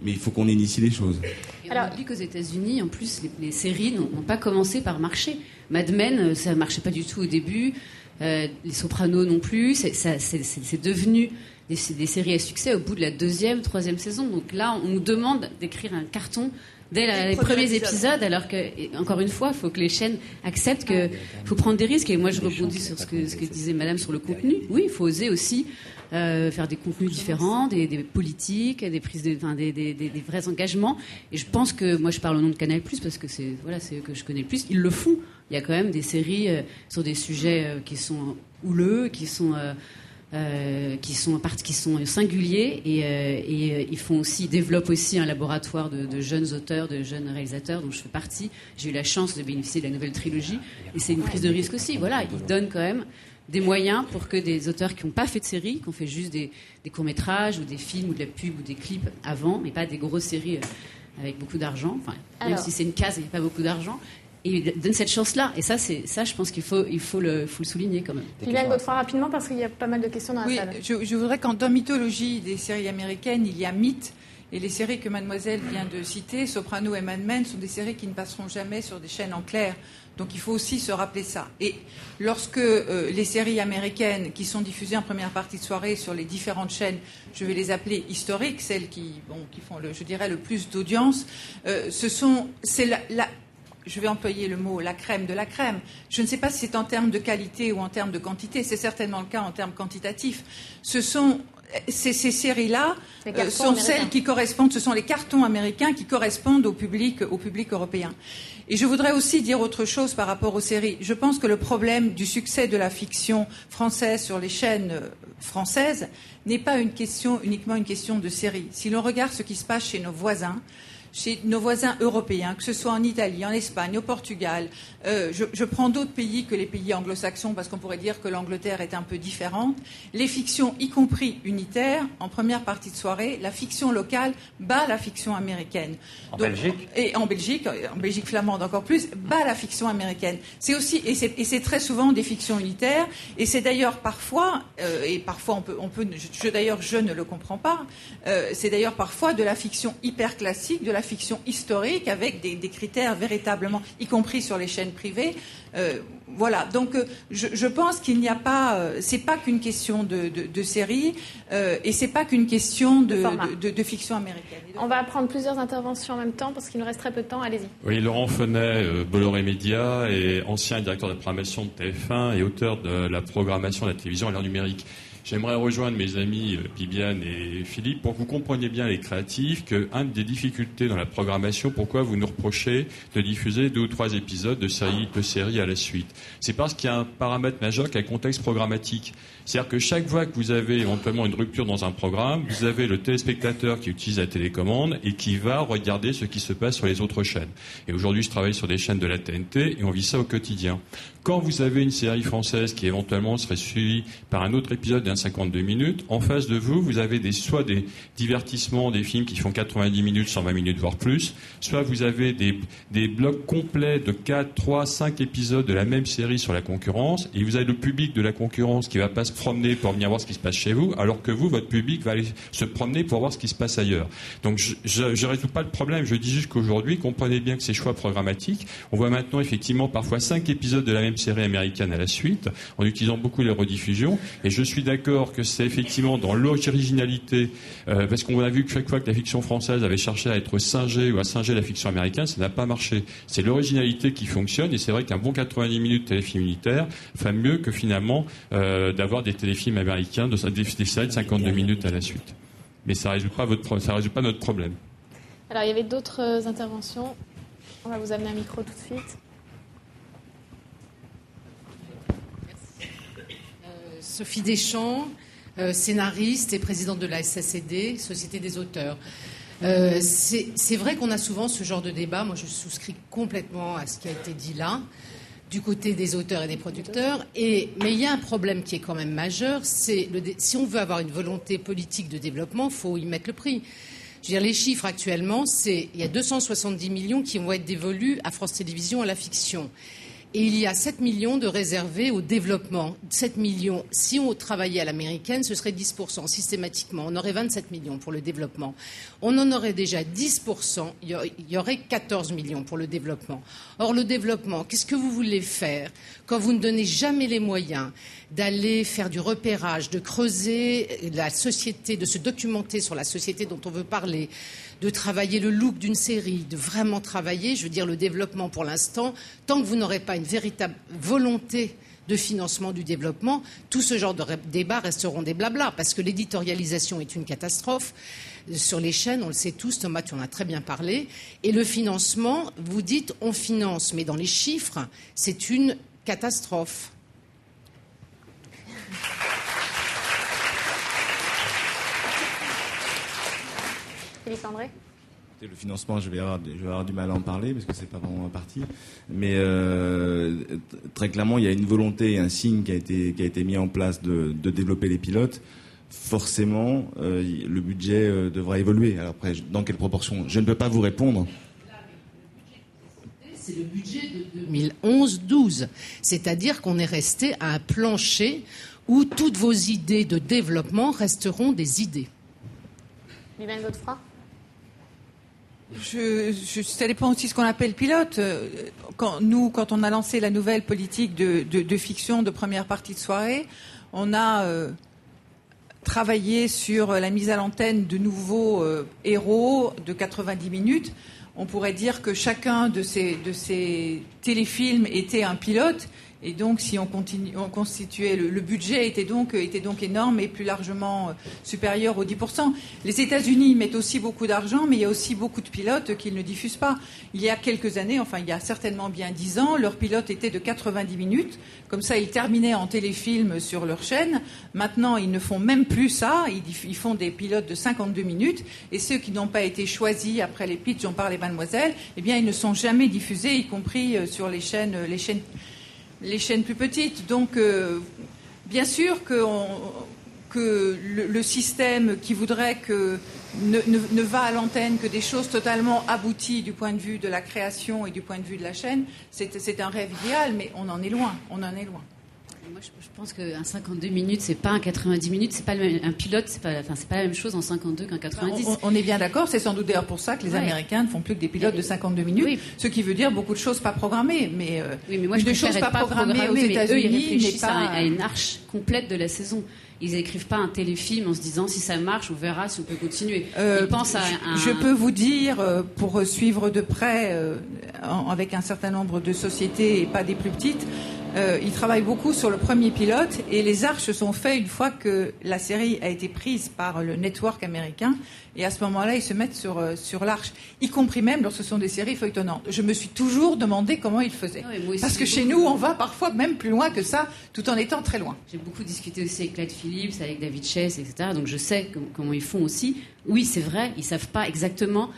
mais il faut qu'on initie les choses. Et on oublie qu'aux États-Unis, en plus, les séries n'ont pas commencé par marcher. Mad Men, ça ne marchait pas du tout au début. Les Sopranos non plus, c'est devenu des séries à succès au bout de la 2e, 3e saison. Donc là, on nous demande d'écrire un carton dès les premiers épisodes, alors que, encore une fois, il faut que les chaînes acceptent qu'il faut prendre des risques. Et moi, je rebondis sur ce que disait Madame sur le contenu. Oui, il faut oser aussi faire des contenus différents, des politiques, des prises des vrais engagements. Et je pense que, moi, je parle au nom de Canal+, parce que c'est eux que je connais le plus. Ils le font. Il y a quand même des séries sur des sujets qui sont houleux, qui sont singuliers, et ils développent aussi un laboratoire de jeunes auteurs, de jeunes réalisateurs dont je fais partie. J'ai eu la chance de bénéficier de la nouvelle trilogie, et c'est une prise de risque aussi. Voilà, ils donnent quand même des moyens pour que des auteurs qui n'ont pas fait de séries, qui ont fait juste des courts-métrages ou des films ou de la pub ou des clips avant, mais pas des grosses séries avec beaucoup d'argent, même si c'est une case, il n'y a pas beaucoup d'argent. Et il donne cette chance-là. Et ça, je pense qu'il faut le souligner quand même. Guylaine Godefroy, rapidement, parce qu'il y a pas mal de questions dans la salle. Je voudrais qu'en mythologie des séries américaines, il y a mythe. Et les séries que Mademoiselle vient de citer, Soprano et Mad Men, sont des séries qui ne passeront jamais sur des chaînes en clair. Donc il faut aussi se rappeler ça. Et lorsque les séries américaines qui sont diffusées en première partie de soirée sur les différentes chaînes, je vais les appeler historiques, celles qui font le plus d'audience, je vais employer le mot la crème de la crème. Je ne sais pas si c'est en termes de qualité ou en termes de quantité. C'est certainement le cas en termes quantitatifs. Ces séries-là sont celles qui correspondent. Ce sont les cartons américains qui correspondent au public européen. Et je voudrais aussi dire autre chose par rapport aux séries. Je pense que le problème du succès de la fiction française sur les chaînes françaises n'est pas uniquement une question de séries. Si l'on regarde ce qui se passe chez nos voisins européens, que ce soit en Italie, en Espagne, au Portugal. Je prends d'autres pays que les pays anglo-saxons parce qu'on pourrait dire que l'Angleterre est un peu différente. Les fictions, y compris unitaires, en première partie de soirée, la fiction locale bat la fiction américaine. Belgique ? Et en Belgique flamande encore plus, bat la fiction américaine. C'est aussi, et c'est très souvent des fictions unitaires, et c'est d'ailleurs parfois, je ne le comprends pas, c'est d'ailleurs parfois de la fiction hyper classique, de la fiction historique avec des critères véritablement, y compris sur les chaînes privées. Voilà. Donc, je pense qu'il n'y a pas, c'est pas qu'une question de série, et c'est pas qu'une question de fiction américaine. On va prendre plusieurs interventions en même temps parce qu'il nous reste très peu de temps. Allez-y. Oui, Laurent Fenet, Bolloré Média, et ancien directeur de la programmation de TF1 et auteur de la programmation de la télévision à l'heure numérique. J'aimerais rejoindre mes amis Bibiane et Philippe pour que vous compreniez bien, les créatifs, qu'une des difficultés dans la programmation, pourquoi vous nous reprochez de diffuser 2 ou 3 épisodes de séries à la suite. C'est parce qu'il y a un paramètre majeur qui est le contexte programmatique. C'est-à-dire que chaque fois que vous avez éventuellement une rupture dans un programme, vous avez le téléspectateur qui utilise la télécommande et qui va regarder ce qui se passe sur les autres chaînes. Et aujourd'hui, je travaille sur des chaînes de la TNT et on vit ça au quotidien. Quand vous avez une série française qui éventuellement serait suivie par un autre épisode d'un 52 minutes, en face de vous, vous avez soit des divertissements, des films qui font 90 minutes, 120 minutes, voire plus, soit vous avez des blocs complets de 4, 3, 5 épisodes de la même série sur la concurrence, et vous avez le public de la concurrence qui va pas se promener pour venir voir ce qui se passe chez vous, alors que vous, votre public, va aller se promener pour voir ce qui se passe ailleurs. Donc je résous pas le problème, je dis juste qu'aujourd'hui, comprenez bien que ces choix programmatiques, on voit maintenant effectivement parfois 5 épisodes de la même série américaine à la suite, en utilisant beaucoup les rediffusions, et je suis d'accord que c'est effectivement dans l'originalité, parce qu'on a vu que chaque fois que la fiction française avait cherché à être singée ou à singer la fiction américaine, ça n'a pas marché. C'est l'originalité qui fonctionne, et c'est vrai qu'un bon 90 minutes de téléfilm unitaire fait mieux que finalement d'avoir des téléfilms américains, des séries de 52 minutes à la suite. Mais ça ne résout pas notre problème. Alors, il y avait d'autres interventions. On va vous amener un micro tout de suite. Sophie Deschamps, scénariste et présidente de la SACD, Société des auteurs. C'est vrai qu'on a souvent ce genre de débat. Moi, je souscris complètement à ce qui a été dit là, du côté des auteurs et des producteurs. Mais il y a un problème qui est quand même majeur. Si on veut avoir une volonté politique de développement, il faut y mettre le prix. Je veux dire, les chiffres actuellement, il y a 270 millions qui vont être dévolus à France Télévisions à la fiction. Et il y a 7 millions de réservés au développement. 7 millions, si on travaillait à l'américaine, ce serait 10% systématiquement. On aurait 27 millions pour le développement. On en aurait déjà 10%, il y aurait 14 millions pour le développement. Or, le développement, qu'est-ce que vous voulez faire quand vous ne donnez jamais les moyens d'aller faire du repérage, de creuser la société, de se documenter sur la société dont on veut parler, de travailler le look d'une série, de vraiment travailler, je veux dire le développement pour l'instant, tant que vous n'aurez pas une véritable volonté de financement du développement, tout ce genre de débats resteront des blablas, parce que l'éditorialisation est une catastrophe. Sur les chaînes, on le sait tous, Thomas, tu en as très bien parlé. Et le financement, vous dites on finance, mais dans les chiffres, c'est une catastrophe. Philippe André. Le financement, je vais avoir du mal à en parler parce que c'est pas vraiment parti. Mais très clairement, il y a une volonté et un signe qui a été mis en place de développer les pilotes. Forcément, le budget devra évoluer. Alors après, dans quelle proportion ? Je ne peux pas vous répondre. C'est le budget de 2011-12. C'est-à-dire qu'on est resté à un plancher où toutes vos idées de développement resteront des idées. Viviane Godefroy. Ça dépend aussi de ce qu'on appelle pilote. Quand on a lancé la nouvelle politique de fiction de première partie de soirée, on a travaillé sur la mise à l'antenne de nouveaux héros de 90 minutes. On pourrait dire que chacun de ces téléfilms était un pilote. Et donc, si on constituait le budget était donc énorme et plus largement supérieur aux 10%. Les États-Unis mettent aussi beaucoup d'argent, mais il y a aussi beaucoup de pilotes qu'ils ne diffusent pas. Il y a quelques années, enfin il y a certainement bien 10 ans, leur pilote était de 90 minutes. Comme ça, ils terminaient en téléfilm sur leur chaîne. Maintenant, ils ne font même plus ça. Ils font des pilotes de 52 minutes. Et ceux qui n'ont pas été choisis après les pitchs, on parle des mademoiselles, eh bien, ils ne sont jamais diffusés, y compris sur les chaînes plus petites. Donc, bien sûr que le système qui voudrait que ne va à l'antenne que des choses totalement abouties du point de vue de la création et du point de vue de la chaîne, c'est un rêve idéal, mais on en est loin. Moi, je pense qu'un 52 minutes, c'est pas un 90 minutes, c'est pas un pilote, c'est pas la même chose en 52 qu'un 90. On est bien d'accord, c'est sans doute d'ailleurs pour ça que les Américains ne font plus que des pilotes de 52 minutes, ce qui veut dire beaucoup de choses pas programmées. Mais moi, je choses pas programmées aux États-Unis, États-Unis, ils réfléchissent à une arche complète de la saison. Ils n'écrivent pas un téléfilm en se disant si ça marche, on verra si on peut continuer. Ils pensent à Je peux vous dire, pour suivre de près, avec un certain nombre de sociétés et pas des plus petites, ils travaillent beaucoup sur le premier pilote et les arches sont faites une fois que la série a été prise par le network américain. Et à ce moment-là, ils se mettent sur l'arche, y compris même lorsque ce sont des séries feuilletonnantes. Je me suis toujours demandé comment ils faisaient. Parce que chez nous, on va parfois même plus loin que ça, tout en étant très loin. J'ai beaucoup discuté aussi avec Clyde Phillips, avec David Chase, etc. Donc je sais comment ils font aussi. Oui, c'est vrai, ils savent pas exactement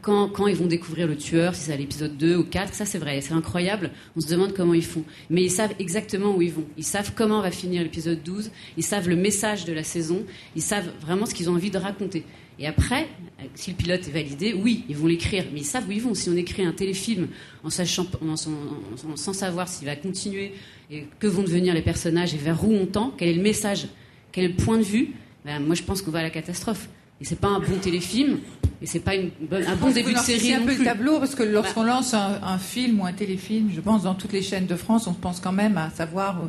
quand ils vont découvrir le tueur, si c'est à l'épisode 2 ou 4, ça c'est vrai, c'est incroyable, on se demande comment ils font. Mais ils savent exactement où ils vont, ils savent comment va finir l'épisode 12, ils savent le message de la saison, ils savent vraiment ce qu'ils ont envie de raconter. Et après, si le pilote est validé, oui, ils vont l'écrire. Mais ils savent où ils vont. Si on écrit un téléfilm sans savoir s'il va continuer et que vont devenir les personnages et vers où on tend, quel est le message, quel est le point de vue, moi je pense qu'on va à la catastrophe. Et c'est pas un bon téléfilm, et c'est pas un bon début de série non plus. C'est un peu le tableau, parce que lorsqu'on lance un film ou un téléfilm, je pense dans toutes les chaînes de France, on pense quand même à savoir où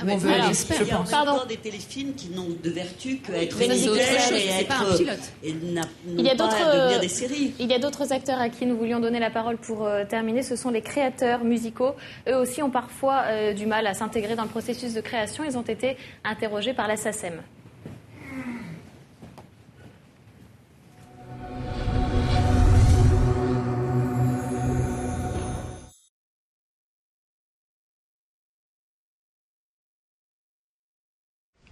on veut aller. Il y a encore des téléfilms qui n'ont de vertu qu'être fidèles et n'ont pas à devenir des séries. Il y a d'autres acteurs à qui nous voulions donner la parole pour terminer. Ce sont les créateurs musicaux. Eux aussi ont parfois du mal à s'intégrer dans le processus de création. Ils ont été interrogés par la SACEM.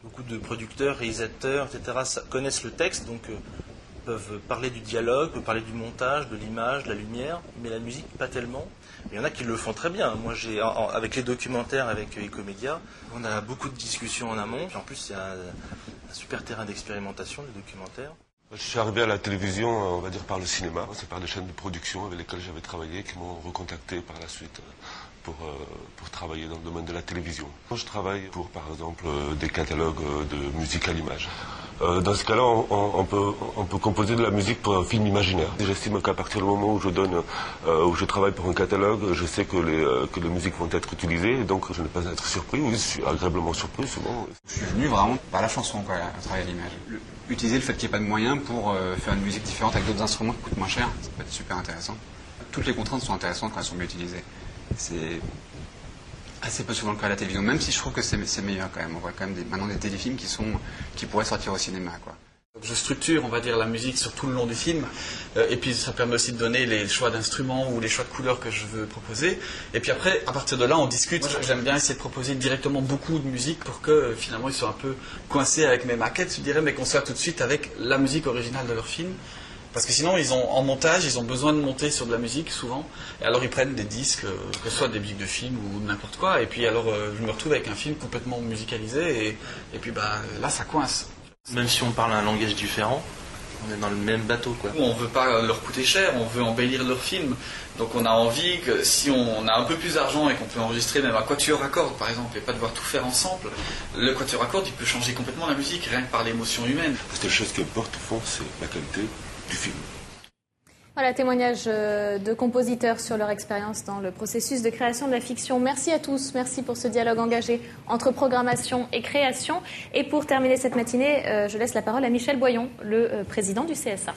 Beaucoup de producteurs, réalisateurs, etc. connaissent le texte, donc peuvent parler du dialogue, peuvent parler du montage, de l'image, de la lumière, mais la musique, pas tellement. Il y en a qui le font très bien. Moi, avec les documentaires, avec Ecomédia, on a beaucoup de discussions en amont. Puis en plus, c'est un super terrain d'expérimentation, les documentaires. Je suis arrivé à la télévision, on va dire, par le cinéma. C'est par des chaînes de production avec lesquelles j'avais travaillé qui m'ont recontacté par la suite pour travailler dans le domaine de la télévision. Je travaille pour, par exemple, des catalogues de musique à l'image. Dans ce cas-là, on peut composer de la musique pour un film imaginaire. J'estime qu'à partir du moment où je travaille pour un catalogue, je sais que les musiques vont être utilisées, et donc je ne vais pas être surpris, ou je suis agréablement surpris souvent. Je suis venu vraiment par la chanson, quoi, à travailler à l'image. Utiliser le fait qu'il n'y ait pas de moyens pour faire une musique différente avec d'autres instruments qui coûtent moins cher, ça peut être super intéressant. Toutes les contraintes sont intéressantes quand elles sont bien utilisées. C'est assez peu souvent le cas à la télévision, même si je trouve que c'est meilleur quand même. On voit quand même maintenant des téléfilms qui pourraient sortir au cinéma, quoi. Je structure, on va dire, la musique sur tout le long du film, et puis ça permet aussi de donner les choix d'instruments ou les choix de couleurs que je veux proposer. Et puis après, à partir de là, on discute. Moi, j'aime bien essayer de proposer directement beaucoup de musique pour que finalement ils soient un peu coincés avec mes maquettes, je dirais, mais qu'on soit tout de suite avec la musique originale de leur film. Parce que sinon, en montage, ils ont besoin de monter sur de la musique, souvent. Et alors, ils prennent des disques, que ce soit des musiques de film ou n'importe quoi. Et puis, alors, je me retrouve avec un film complètement musicalisé. Et puis, là, ça coince. Même si on parle un langage différent, on est dans le même bateau, quoi. On ne veut pas leur coûter cher, on veut embellir leur film. Donc, on a envie que si on a un peu plus d'argent et qu'on peut enregistrer même un quatuor à cordes, par exemple, et pas devoir tout faire ensemble, le quatuor à cordes, il peut changer complètement la musique, rien que par l'émotion humaine. La seule chose qui importe, au fond, c'est la qualité du film. Voilà, témoignage de compositeurs sur leur expérience dans le processus de création de la fiction. Merci à tous, merci pour ce dialogue engagé entre programmation et création. Et pour terminer cette matinée, je laisse la parole à Michel Boyon, le président du CSA.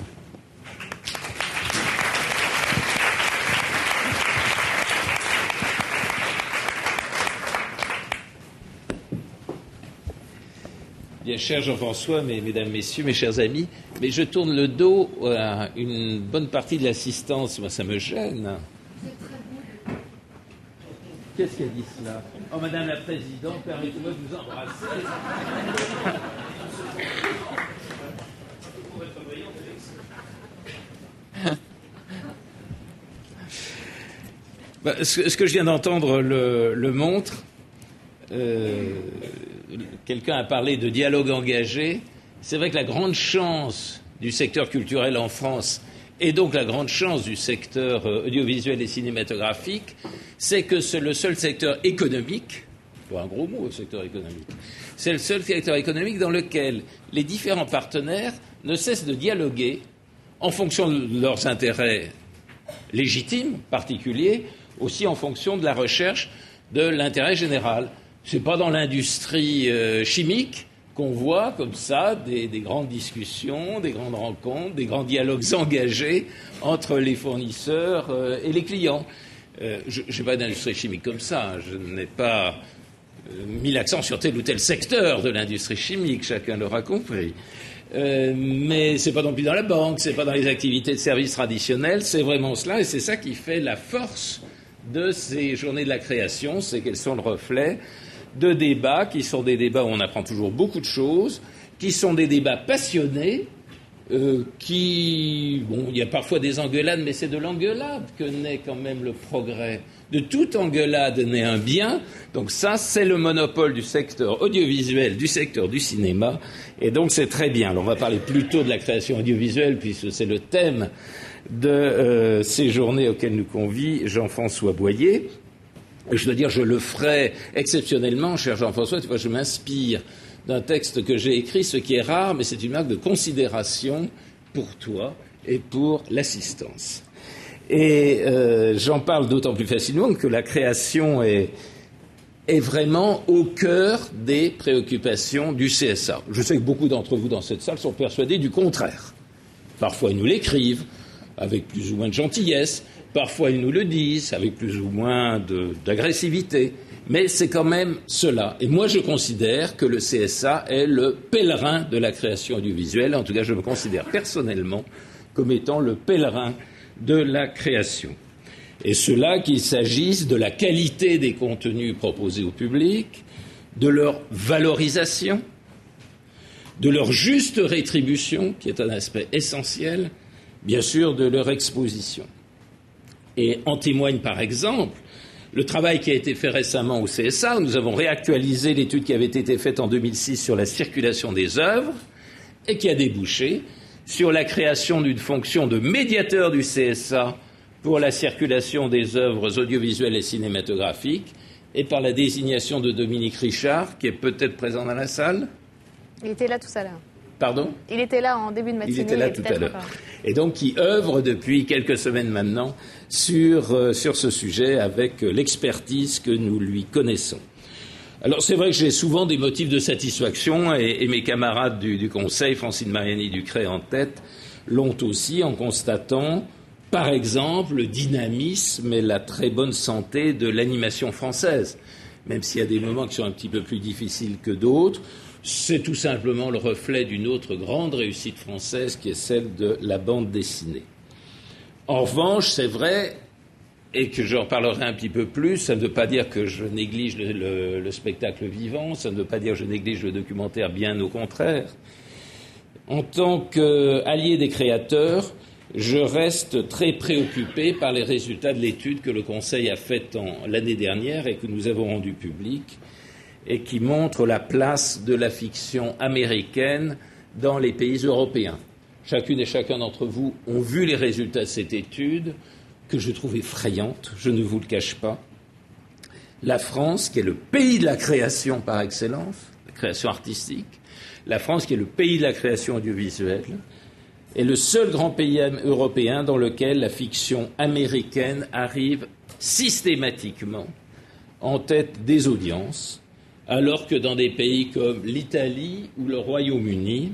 Bien, cher Jean-François, mesdames, messieurs, mes chers amis, mais je tourne le dos à une bonne partie de l'assistance. Moi, ça me gêne. Qu'est-ce qu'elle dit cela? Oh, Madame la Présidente, permettez-moi de vous embrasser. Ce que je viens d'entendre le montre. Quelqu'un a parlé de dialogue engagé. C'est vrai que la grande chance du secteur culturel en France, et donc la grande chance du secteur audiovisuel et cinématographique, c'est que c'est le seul secteur économique, pas un gros mot, le secteur économique, c'est le seul secteur économique dans lequel les différents partenaires ne cessent de dialoguer en fonction de leurs intérêts légitimes, particuliers, aussi en fonction de la recherche de l'intérêt général. C'est pas dans l'industrie chimique qu'on voit comme ça des grandes discussions, des grandes rencontres, des grands dialogues engagés entre les fournisseurs et les clients. Je n'ai pas d'industrie chimique comme ça. Je n'ai pas mis l'accent sur tel ou tel secteur de l'industrie chimique, chacun l'aura compris. Mais c'est pas non plus dans la banque, c'est pas dans les activités de services traditionnelles, c'est vraiment cela, et c'est ça qui fait la force de ces journées de la création, c'est qu'elles sont le reflet de débats qui sont des débats où on apprend toujours beaucoup de choses, qui sont des débats passionnés, il y a parfois des engueulades, mais c'est de l'engueulade que naît quand même le progrès. De toute engueulade naît un bien. Donc ça, c'est le monopole du secteur audiovisuel, du secteur du cinéma. Et donc c'est très bien. Alors on va parler plutôt de la création audiovisuelle, puisque c'est le thème de ces journées auxquelles nous convie Jean-François Boyer. Je dois dire, je le ferai exceptionnellement, cher Jean-François. Tu vois, je m'inspire d'un texte que j'ai écrit, ce qui est rare, mais c'est une marque de considération pour toi et pour l'assistance. Et j'en parle d'autant plus facilement que la création est vraiment au cœur des préoccupations du CSA. Je sais que beaucoup d'entre vous dans cette salle sont persuadés du contraire. Parfois, ils nous l'écrivent avec plus ou moins de gentillesse. Parfois, ils nous le disent avec plus ou moins d'agressivité. Mais c'est quand même cela. Et moi, je considère que le CSA est le pèlerin de la création audiovisuelle. En tout cas, je me considère personnellement comme étant le pèlerin de la création. Et cela qu'il s'agisse de la qualité des contenus proposés au public, de leur valorisation, de leur juste rétribution, qui est un aspect essentiel, bien sûr, de leur exposition. Et en témoigne, par exemple, le travail qui a été fait récemment au CSA, où nous avons réactualisé l'étude qui avait été faite en 2006 sur la circulation des œuvres et qui a débouché sur la création d'une fonction de médiateur du CSA pour la circulation des œuvres audiovisuelles et cinématographiques et par la désignation de Dominique Richard, qui est peut-être présent dans la salle. Il était là tout à l'heure. Pardon ? Il était là en début de matinée. Il était là tout à l'heure. Et donc qui œuvre depuis quelques semaines maintenant sur ce sujet avec l'expertise que nous lui connaissons. Alors c'est vrai que j'ai souvent des motifs de satisfaction et mes camarades du Conseil, Francine Mariani Ducret en tête, l'ont aussi en constatant, par exemple, le dynamisme et la très bonne santé de l'animation française. Même s'il y a des moments qui sont un petit peu plus difficiles que d'autres, c'est tout simplement le reflet d'une autre grande réussite française qui est celle de la bande dessinée. En revanche, c'est vrai, et que j'en parlerai un petit peu plus, ça ne veut pas dire que je néglige le spectacle vivant, ça ne veut pas dire que je néglige le documentaire, bien au contraire. En tant qu'allié des créateurs, je reste très préoccupé par les résultats de l'étude que le Conseil a faite l'année dernière et que nous avons rendue publique, et qui montre la place de la fiction américaine dans les pays européens. Chacune et chacun d'entre vous ont vu les résultats de cette étude, que je trouve effrayante, je ne vous le cache pas. La France, qui est le pays de la création par excellence, la création artistique, la France, qui est le pays de la création audiovisuelle, est le seul grand pays européen dans lequel la fiction américaine arrive systématiquement en tête des audiences, alors que dans des pays comme l'Italie ou le Royaume-Uni,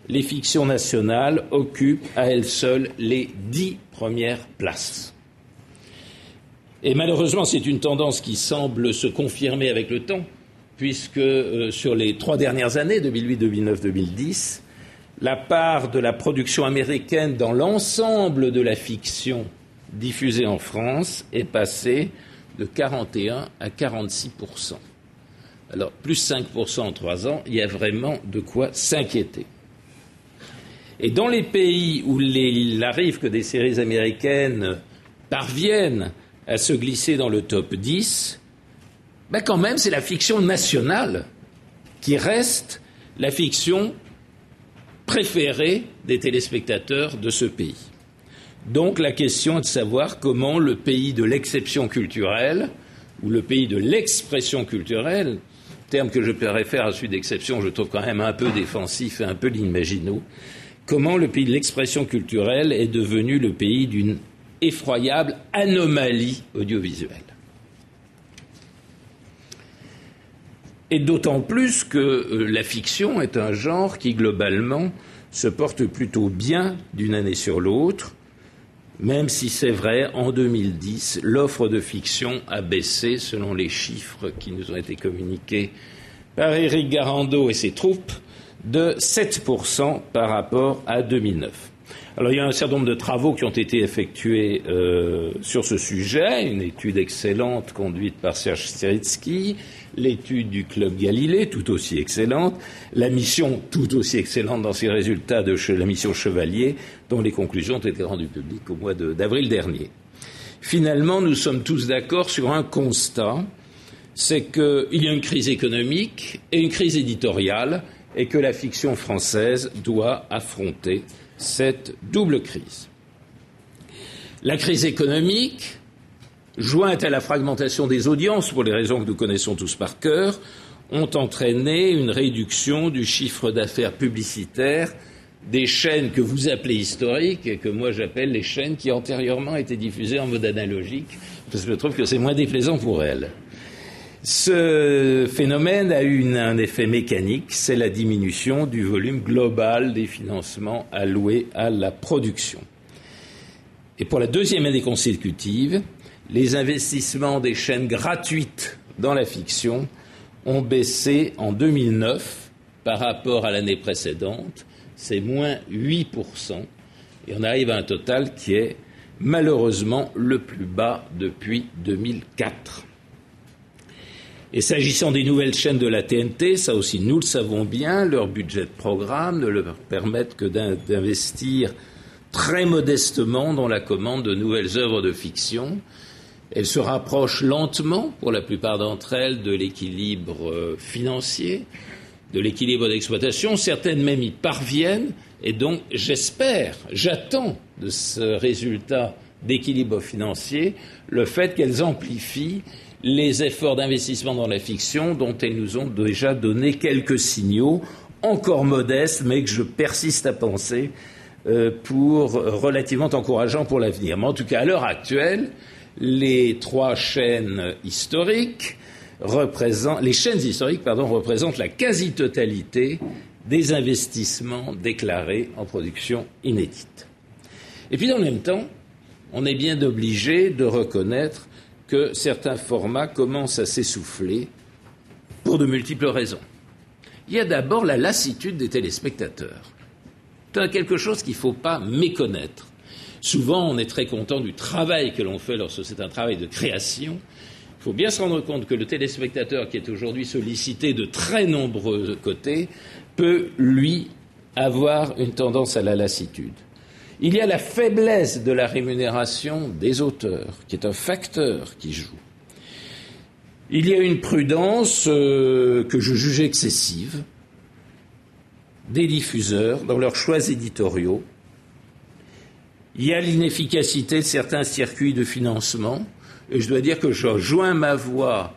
les fictions nationales occupent à elles seules les 10 premières places. Et malheureusement, c'est une tendance qui semble se confirmer avec le temps, puisque sur les 3 dernières années, 2008, 2009, 2010, la part de la production américaine dans l'ensemble de la fiction diffusée en France est passée de 41 à 46%. Alors, plus 5% en 3 ans, il y a vraiment de quoi s'inquiéter. Et dans les pays où il arrive que des séries américaines parviennent à se glisser dans le top 10, quand même, c'est la fiction nationale qui reste la fiction préférée des téléspectateurs de ce pays. Donc, la question est de savoir comment le pays de l'exception culturelle, ou le pays de l'expression culturelle, terme que je préfère à celui d'exception, je trouve quand même un peu défensif et un peu l'imagino, comment le pays de l'expression culturelle est devenu le pays d'une effroyable anomalie audiovisuelle. Et d'autant plus que la fiction est un genre qui, globalement, se porte plutôt bien d'une année sur l'autre, même si c'est vrai, en 2010, l'offre de fiction a baissé selon les chiffres qui nous ont été communiqués par Éric Garando et ses troupes de 7% par rapport à 2009. Alors il y a un certain nombre de travaux qui ont été effectués sur ce sujet, une étude excellente conduite par Serge Steritsky, l'étude du Club Galilée, tout aussi excellente, la mission tout aussi excellente dans ses résultats de la mission Chevalier, dont les conclusions ont été rendues publiques au mois d'avril dernier. Finalement, nous sommes tous d'accord sur un constat, c'est qu'il y a une crise économique et une crise éditoriale, et que la fiction française doit affronter cette double crise. La crise économique, jointe à la fragmentation des audiences, pour les raisons que nous connaissons tous par cœur, ont entraîné une réduction du chiffre d'affaires publicitaire des chaînes que vous appelez historiques et que moi j'appelle les chaînes qui antérieurement étaient diffusées en mode analogique, parce que je trouve que c'est moins déplaisant pour elles. Ce phénomène a eu un effet mécanique, c'est la diminution du volume global des financements alloués à la production. Et pour la deuxième année consécutive, les investissements des chaînes gratuites dans la fiction ont baissé en 2009 par rapport à l'année précédente, c'est moins 8%, et on arrive à un total qui est malheureusement le plus bas depuis 2004. Et s'agissant des nouvelles chaînes de la TNT, ça aussi nous le savons bien, leur budget de programme ne leur permettent que d'investir très modestement dans la commande de nouvelles œuvres de fiction. Elles se rapprochent lentement, pour la plupart d'entre elles, de l'équilibre financier, de l'équilibre d'exploitation. Certaines même y parviennent, et donc j'attends de ce résultat d'équilibre financier le fait qu'elles amplifient les efforts d'investissement dans la fiction dont elles nous ont déjà donné quelques signaux, encore modestes, mais que je persiste à penser pour relativement encourageants pour l'avenir. Mais en tout cas, à l'heure actuelle, les chaînes historiques représentent la quasi-totalité des investissements déclarés en production inédite. Et puis, dans le même temps, on est bien obligé de reconnaître que certains formats commencent à s'essouffler pour de multiples raisons. Il y a d'abord la lassitude des téléspectateurs. C'est quelque chose qu'il ne faut pas méconnaître. Souvent, on est très content du travail que l'on fait lorsque c'est un travail de création. Il faut bien se rendre compte que le téléspectateur, qui est aujourd'hui sollicité de très nombreux côtés, peut, lui, avoir une tendance à la lassitude. Il y a la faiblesse de la rémunération des auteurs, qui est un facteur qui joue. Il y a une prudence que je juge excessive des diffuseurs dans leurs choix éditoriaux. Il y a l'inefficacité de certains circuits de financement, et je dois dire que je joins ma voix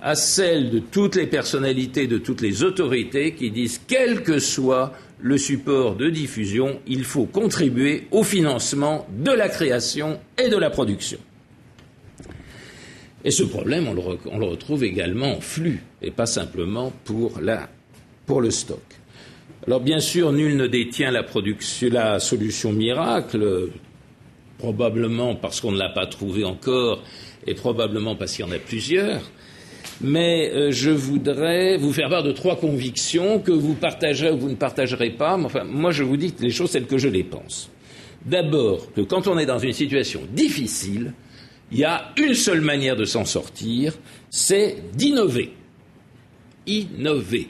à celle de toutes les personnalités, de toutes les autorités qui disent, quel que soit le support de diffusion, il faut contribuer au financement de la création et de la production. Et ce problème, on le retrouve également en flux, et pas simplement pour le stock. Alors bien sûr, nul ne détient la solution miracle, probablement parce qu'on ne l'a pas trouvée encore, et probablement parce qu'il y en a plusieurs. Mais je voudrais vous faire part de 3 convictions que vous partagerez ou vous ne partagerez pas. Mais enfin, moi, je vous dis les choses telles que je les pense. D'abord, que quand on est dans une situation difficile, il y a une seule manière de s'en sortir, c'est d'innover. Innover.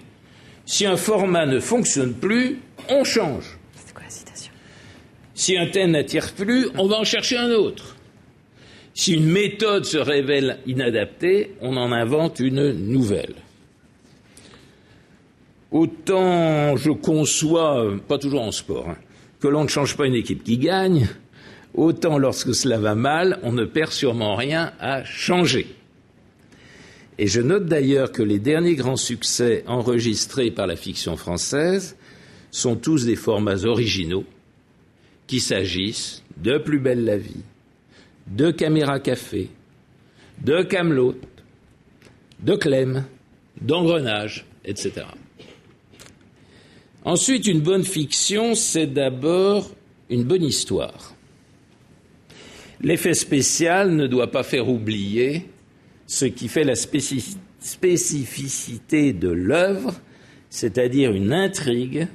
Si un format ne fonctionne plus, on change. C'est quoi la citation ? Si un thème n'attire plus, on va en chercher un autre. Si une méthode se révèle inadaptée, on en invente une nouvelle. Autant je conçois, pas toujours en sport, que l'on ne change pas une équipe qui gagne, autant lorsque cela va mal, on ne perd sûrement rien à changer. Et je note d'ailleurs que les derniers grands succès enregistrés par la fiction française sont tous des formats originaux, qu'il s'agisse de Plus belle la vie, de Caméra Café, de Kaamelott, de Clem, d'Engrenage, etc. Ensuite, une bonne fiction, c'est d'abord une bonne histoire. L'effet spécial ne doit pas faire oublier ce qui fait la spécificité de l'œuvre, c'est-à-dire une intrigue,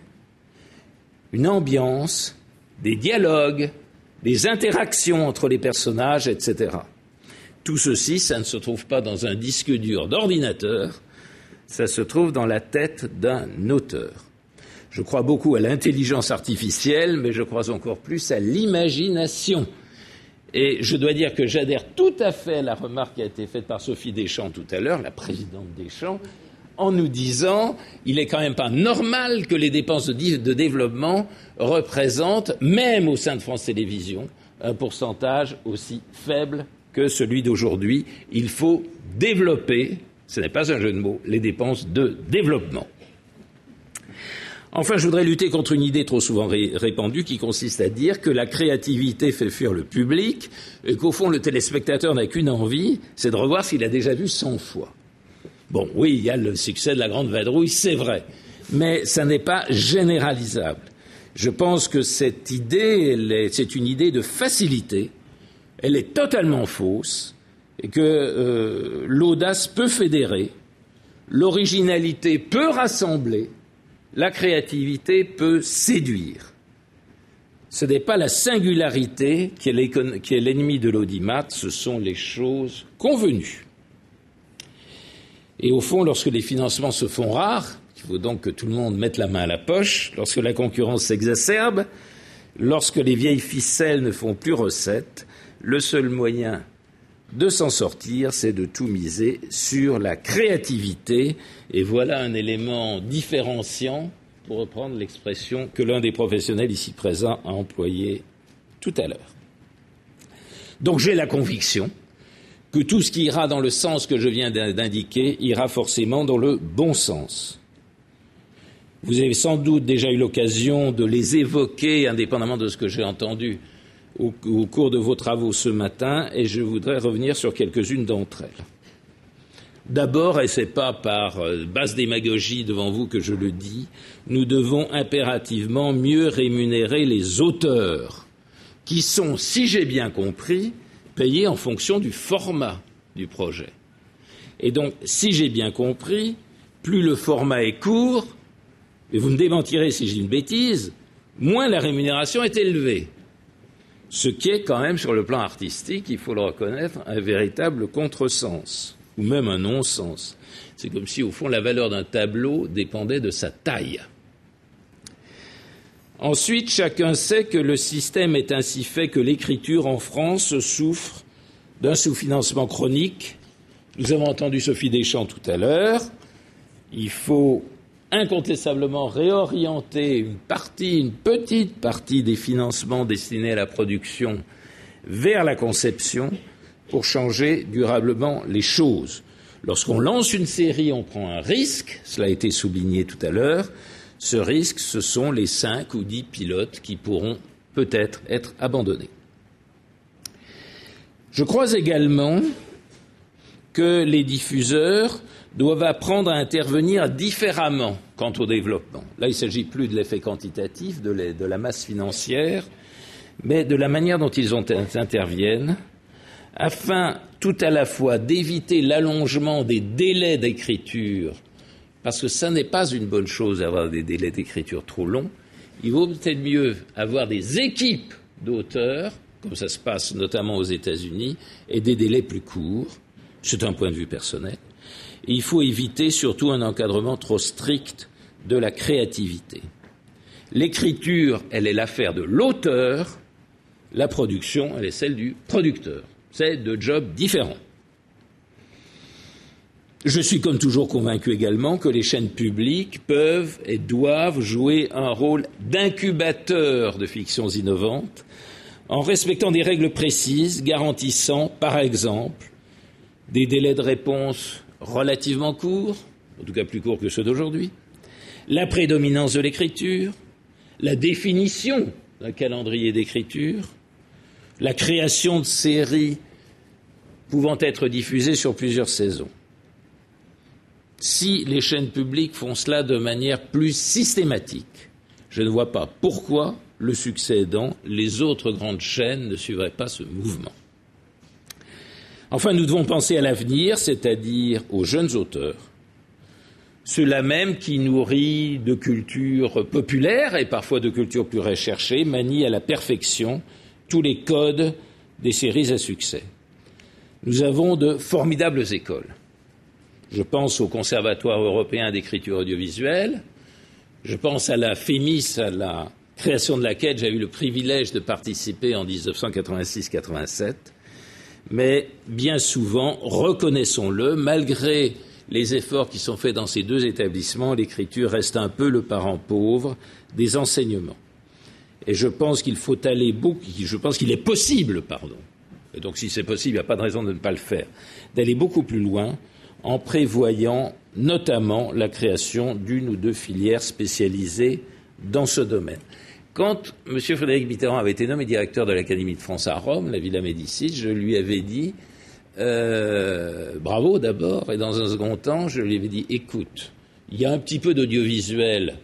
une ambiance, des dialogues, des interactions entre les personnages, etc. Tout ceci, ça ne se trouve pas dans un disque dur d'ordinateur, ça se trouve dans la tête d'un auteur. Je crois beaucoup à l'intelligence artificielle, mais je crois encore plus à l'imagination. Et je dois dire que j'adhère tout à fait à la remarque qui a été faite par Sophie Deschamps tout à l'heure, la présidente Deschamps, en nous disant il n'est quand même pas normal que les dépenses de développement représentent, même au sein de France Télévisions, un pourcentage aussi faible que celui d'aujourd'hui. Il faut développer, ce n'est pas un jeu de mots, les dépenses de développement. Enfin, je voudrais lutter contre une idée trop souvent répandue qui consiste à dire que la créativité fait fuir le public et qu'au fond, le téléspectateur n'a qu'une envie, c'est de revoir s'il a déjà vu 100 fois. Bon, oui, il y a le succès de La Grande Vadrouille, c'est vrai, mais ça n'est pas généralisable. Je pense que cette idée, c'est une idée de facilité, elle est totalement fausse, et que l'audace peut fédérer, l'originalité peut rassembler, la créativité peut séduire. Ce n'est pas la singularité qui est l'ennemi de l'audimat, ce sont les choses convenues. Et au fond, lorsque les financements se font rares, il faut donc que tout le monde mette la main à la poche, lorsque la concurrence s'exacerbe, lorsque les vieilles ficelles ne font plus recette, le seul moyen de s'en sortir, c'est de tout miser sur la créativité. Et voilà un élément différenciant, pour reprendre l'expression que l'un des professionnels ici présents a employée tout à l'heure. Donc j'ai la conviction que tout ce qui ira dans le sens que je viens d'indiquer ira forcément dans le bon sens. Vous avez sans doute déjà eu l'occasion de les évoquer, indépendamment de ce que j'ai entendu au cours de vos travaux ce matin, et je voudrais revenir sur quelques-unes d'entre elles. D'abord, et ce n'est pas par basse démagogie devant vous que je le dis, nous devons impérativement mieux rémunérer les auteurs, qui sont, si j'ai bien compris, payés en fonction du format du projet. Et donc, si j'ai bien compris, plus le format est court, et vous me démentirez si j'ai une bêtise, moins la rémunération est élevée. Ce qui est quand même, sur le plan artistique, il faut le reconnaître, un véritable contresens, ou même un non-sens. C'est comme si, au fond, la valeur d'un tableau dépendait de sa taille. Ensuite, chacun sait que le système est ainsi fait que l'écriture en France souffre d'un sous-financement chronique. Nous avons entendu Sophie Deschamps tout à l'heure. Il faut incontestablement réorienter une petite partie des financements destinés à la production vers la conception pour changer durablement les choses. Lorsqu'on lance une série, on prend un risque, cela a été souligné tout à l'heure. Ce risque, ce sont les 5 ou 10 pilotes qui pourront peut-être être abandonnés. Je crois également que les diffuseurs doivent apprendre à intervenir différemment quant au développement. Là, il ne s'agit plus de l'effet quantitatif, de la masse financière, mais de la manière dont ils interviennent, afin tout à la fois d'éviter l'allongement des délais d'écriture, parce que ça n'est pas une bonne chose d'avoir des délais d'écriture trop longs. Il vaut peut-être mieux avoir des équipes d'auteurs, comme ça se passe notamment aux États-Unis, et des délais plus courts. C'est un point de vue personnel. Et il faut éviter surtout un encadrement trop strict de la créativité. L'écriture, elle est l'affaire de l'auteur, la production, elle est celle du producteur. C'est deux jobs différents. Je suis comme toujours convaincu également que les chaînes publiques peuvent et doivent jouer un rôle d'incubateur de fictions innovantes en respectant des règles précises garantissant, par exemple, des délais de réponse relativement courts, en tout cas plus courts que ceux d'aujourd'hui, la prédominance de l'écriture, la définition d'un calendrier d'écriture, la création de séries pouvant être diffusées sur plusieurs saisons. Si les chaînes publiques font cela de manière plus systématique, je ne vois pas pourquoi, le succès aidant, les autres grandes chaînes ne suivraient pas ce mouvement. Enfin, nous devons penser à l'avenir, c'est-à-dire aux jeunes auteurs. ceux-là même qui, nourris de culture populaire et parfois de culture plus recherchée, manient à la perfection tous les codes des séries à succès. Nous avons de formidables écoles. Je pense au Conservatoire européen d'écriture audiovisuelle, je pense à la FEMIS, à la création de laquelle j'ai eu le privilège de participer en 1986-87, mais bien souvent, reconnaissons-le, malgré les efforts qui sont faits dans ces deux établissements, l'écriture reste un peu le parent pauvre des enseignements. Et je pense qu'il faut aller je pense qu'il est possible, et donc si c'est possible, il n'y a pas de raison de ne pas le faire, d'aller beaucoup plus loin en prévoyant notamment la création d'une ou deux filières spécialisées dans ce domaine. Quand M. Frédéric Mitterrand avait été nommé directeur de l'Académie de France à Rome, la Villa Médicis, je lui avais dit bravo d'abord, et dans un second temps, je lui avais dit écoute, il y a un petit peu d'audiovisuel,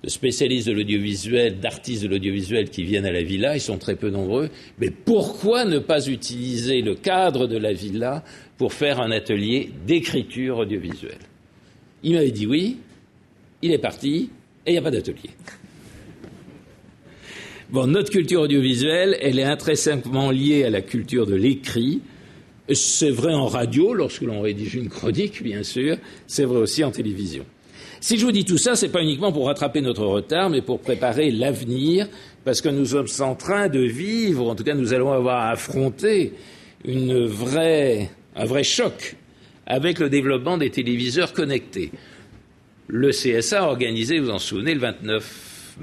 de spécialistes de l'audiovisuel, d'artistes de l'audiovisuel qui viennent à la Villa, ils sont très peu nombreux, mais pourquoi ne pas utiliser le cadre de la Villa pour faire un atelier d'écriture audiovisuelle? Il m'avait dit oui, il est parti, et il n'y a pas d'atelier. Bon, notre culture audiovisuelle, elle est intrinsèquement liée à la culture de l'écrit. C'est vrai en radio, lorsque l'on rédige une chronique, bien sûr. C'est vrai aussi en télévision. Si je vous dis tout ça, c'est pas uniquement pour rattraper notre retard, mais pour préparer l'avenir, parce que nous sommes en train de vivre, en tout cas nous allons avoir à affronter un vrai choc avec le développement des téléviseurs connectés. Le CSA a organisé, vous vous en souvenez, le 29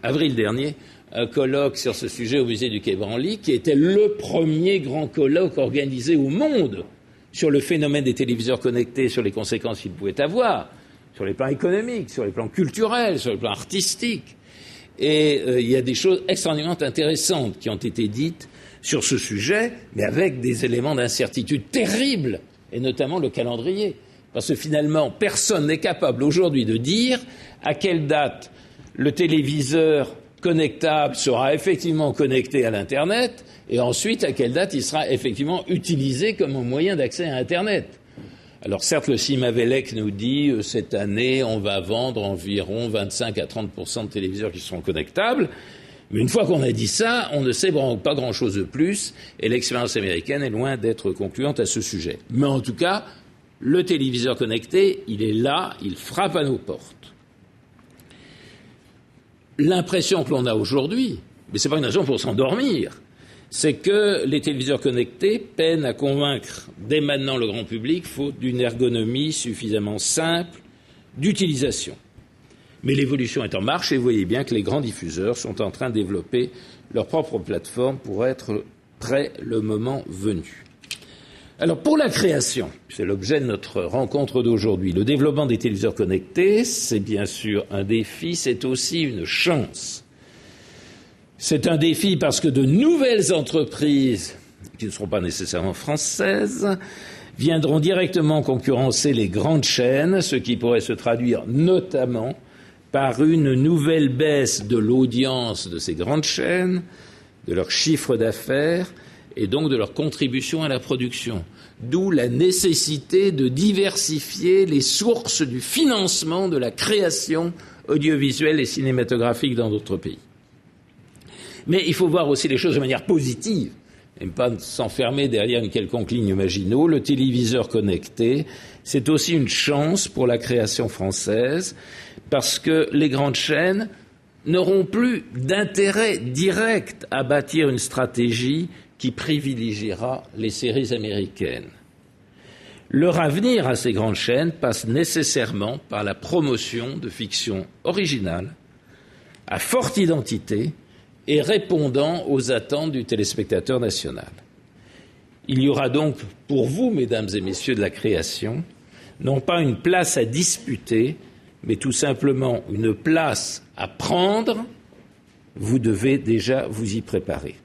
avril dernier, un colloque sur ce sujet au musée du Quai Branly, qui était le premier grand colloque organisé au monde sur le phénomène des téléviseurs connectés, sur les conséquences qu'il pouvait avoir, sur les plans économiques, sur les plans culturels, sur les plans artistiques. Et il y a des choses extrêmement intéressantes qui ont été dites sur ce sujet, mais avec des éléments d'incertitude terribles, et notamment le calendrier. Parce que finalement, personne n'est capable aujourd'hui de dire à quelle date le téléviseur connectable sera effectivement connecté à l'Internet, et ensuite à quelle date il sera effectivement utilisé comme un moyen d'accès à Internet. Alors certes, le Cimavellec nous dit cette année on va vendre environ 25 à 30% de téléviseurs qui seront connectables, mais une fois qu'on a dit ça, on ne sait pas grand-chose de plus, et l'expérience américaine est loin d'être concluante à ce sujet. Mais en tout cas, le téléviseur connecté, il est là, il frappe à nos portes. L'impression que l'on a aujourd'hui, mais ce n'est pas une raison pour s'endormir, c'est que les téléviseurs connectés peinent à convaincre dès maintenant le grand public faute d'une ergonomie suffisamment simple d'utilisation. Mais l'évolution est en marche et vous voyez bien que les grands diffuseurs sont en train de développer leur propre plateforme pour être prêts le moment venu. Alors pour la création, c'est l'objet de notre rencontre d'aujourd'hui, le développement des téléviseurs connectés, c'est bien sûr un défi, c'est aussi une chance. C'est un défi parce que de nouvelles entreprises, qui ne seront pas nécessairement françaises, viendront directement concurrencer les grandes chaînes, ce qui pourrait se traduire notamment par une nouvelle baisse de l'audience de ces grandes chaînes, de leur chiffre d'affaires, et donc de leur contribution à la production. D'où la nécessité de diversifier les sources du financement de la création audiovisuelle et cinématographique dans d'autres pays. Mais il faut voir aussi les choses de manière positive, et pas s'enfermer derrière une quelconque ligne Maginot. Le téléviseur connecté, c'est aussi une chance pour la création française, parce que les grandes chaînes n'auront plus d'intérêt direct à bâtir une stratégie qui privilégiera les séries américaines. Leur avenir à ces grandes chaînes passe nécessairement par la promotion de fictions originales, à forte identité et répondant aux attentes du téléspectateur national. Il y aura donc pour vous, mesdames et messieurs de la création, non pas une place à disputer, mais tout simplement une place à prendre. Vous devez déjà vous y préparer.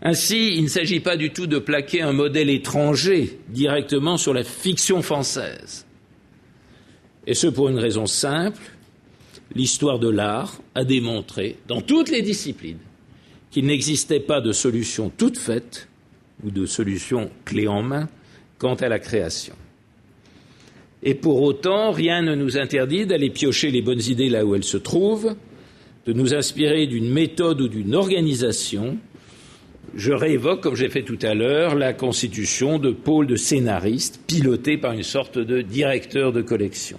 Ainsi, il ne s'agit pas du tout de plaquer un modèle étranger directement sur la fiction française. Et ce pour une raison simple, l'histoire de l'art a démontré, dans toutes les disciplines, qu'il n'existait pas de solution toute faite ou de solution clé en main quant à la création. Et pour autant, rien ne nous interdit d'aller piocher les bonnes idées là où elles se trouvent, de nous inspirer d'une méthode ou d'une organisation. Je réévoque, comme j'ai fait tout à l'heure, la constitution de pôles de scénaristes pilotés par une sorte de directeur de collection.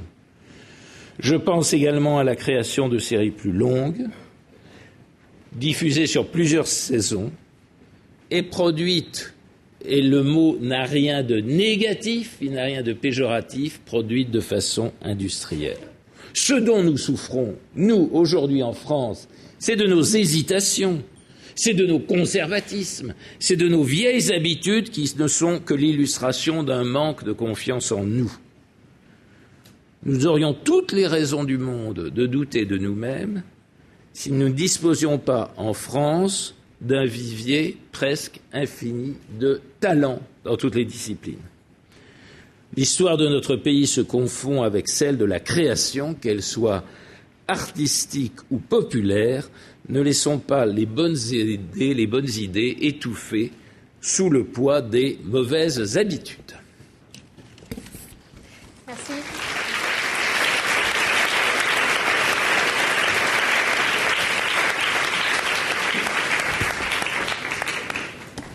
Je pense également à la création de séries plus longues, diffusées sur plusieurs saisons et produites, et le mot n'a rien de négatif, il n'a rien de péjoratif, produites de façon industrielle. Ce dont nous souffrons, nous, aujourd'hui en France, c'est de nos hésitations, c'est de nos conservatismes, c'est de nos vieilles habitudes qui ne sont que l'illustration d'un manque de confiance en nous. Nous aurions toutes les raisons du monde de douter de nous-mêmes si nous ne disposions pas en France d'un vivier presque infini de talents dans toutes les disciplines. L'histoire de notre pays se confond avec celle de la création, qu'elle soit artistique ou populaire. Ne laissons pas les bonnes idées étouffées sous le poids des mauvaises habitudes. Merci.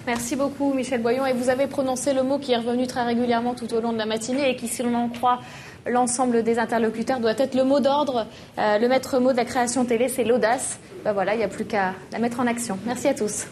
Merci beaucoup, Michel Boyon. Et vous avez prononcé le mot qui est revenu très régulièrement tout au long de la matinée et qui, si l'on en croit l'ensemble des interlocuteurs, doit être le mot d'ordre. Le maître mot de la création télé, c'est l'audace. Ben voilà, il n'y a plus qu'à la mettre en action. Merci à tous.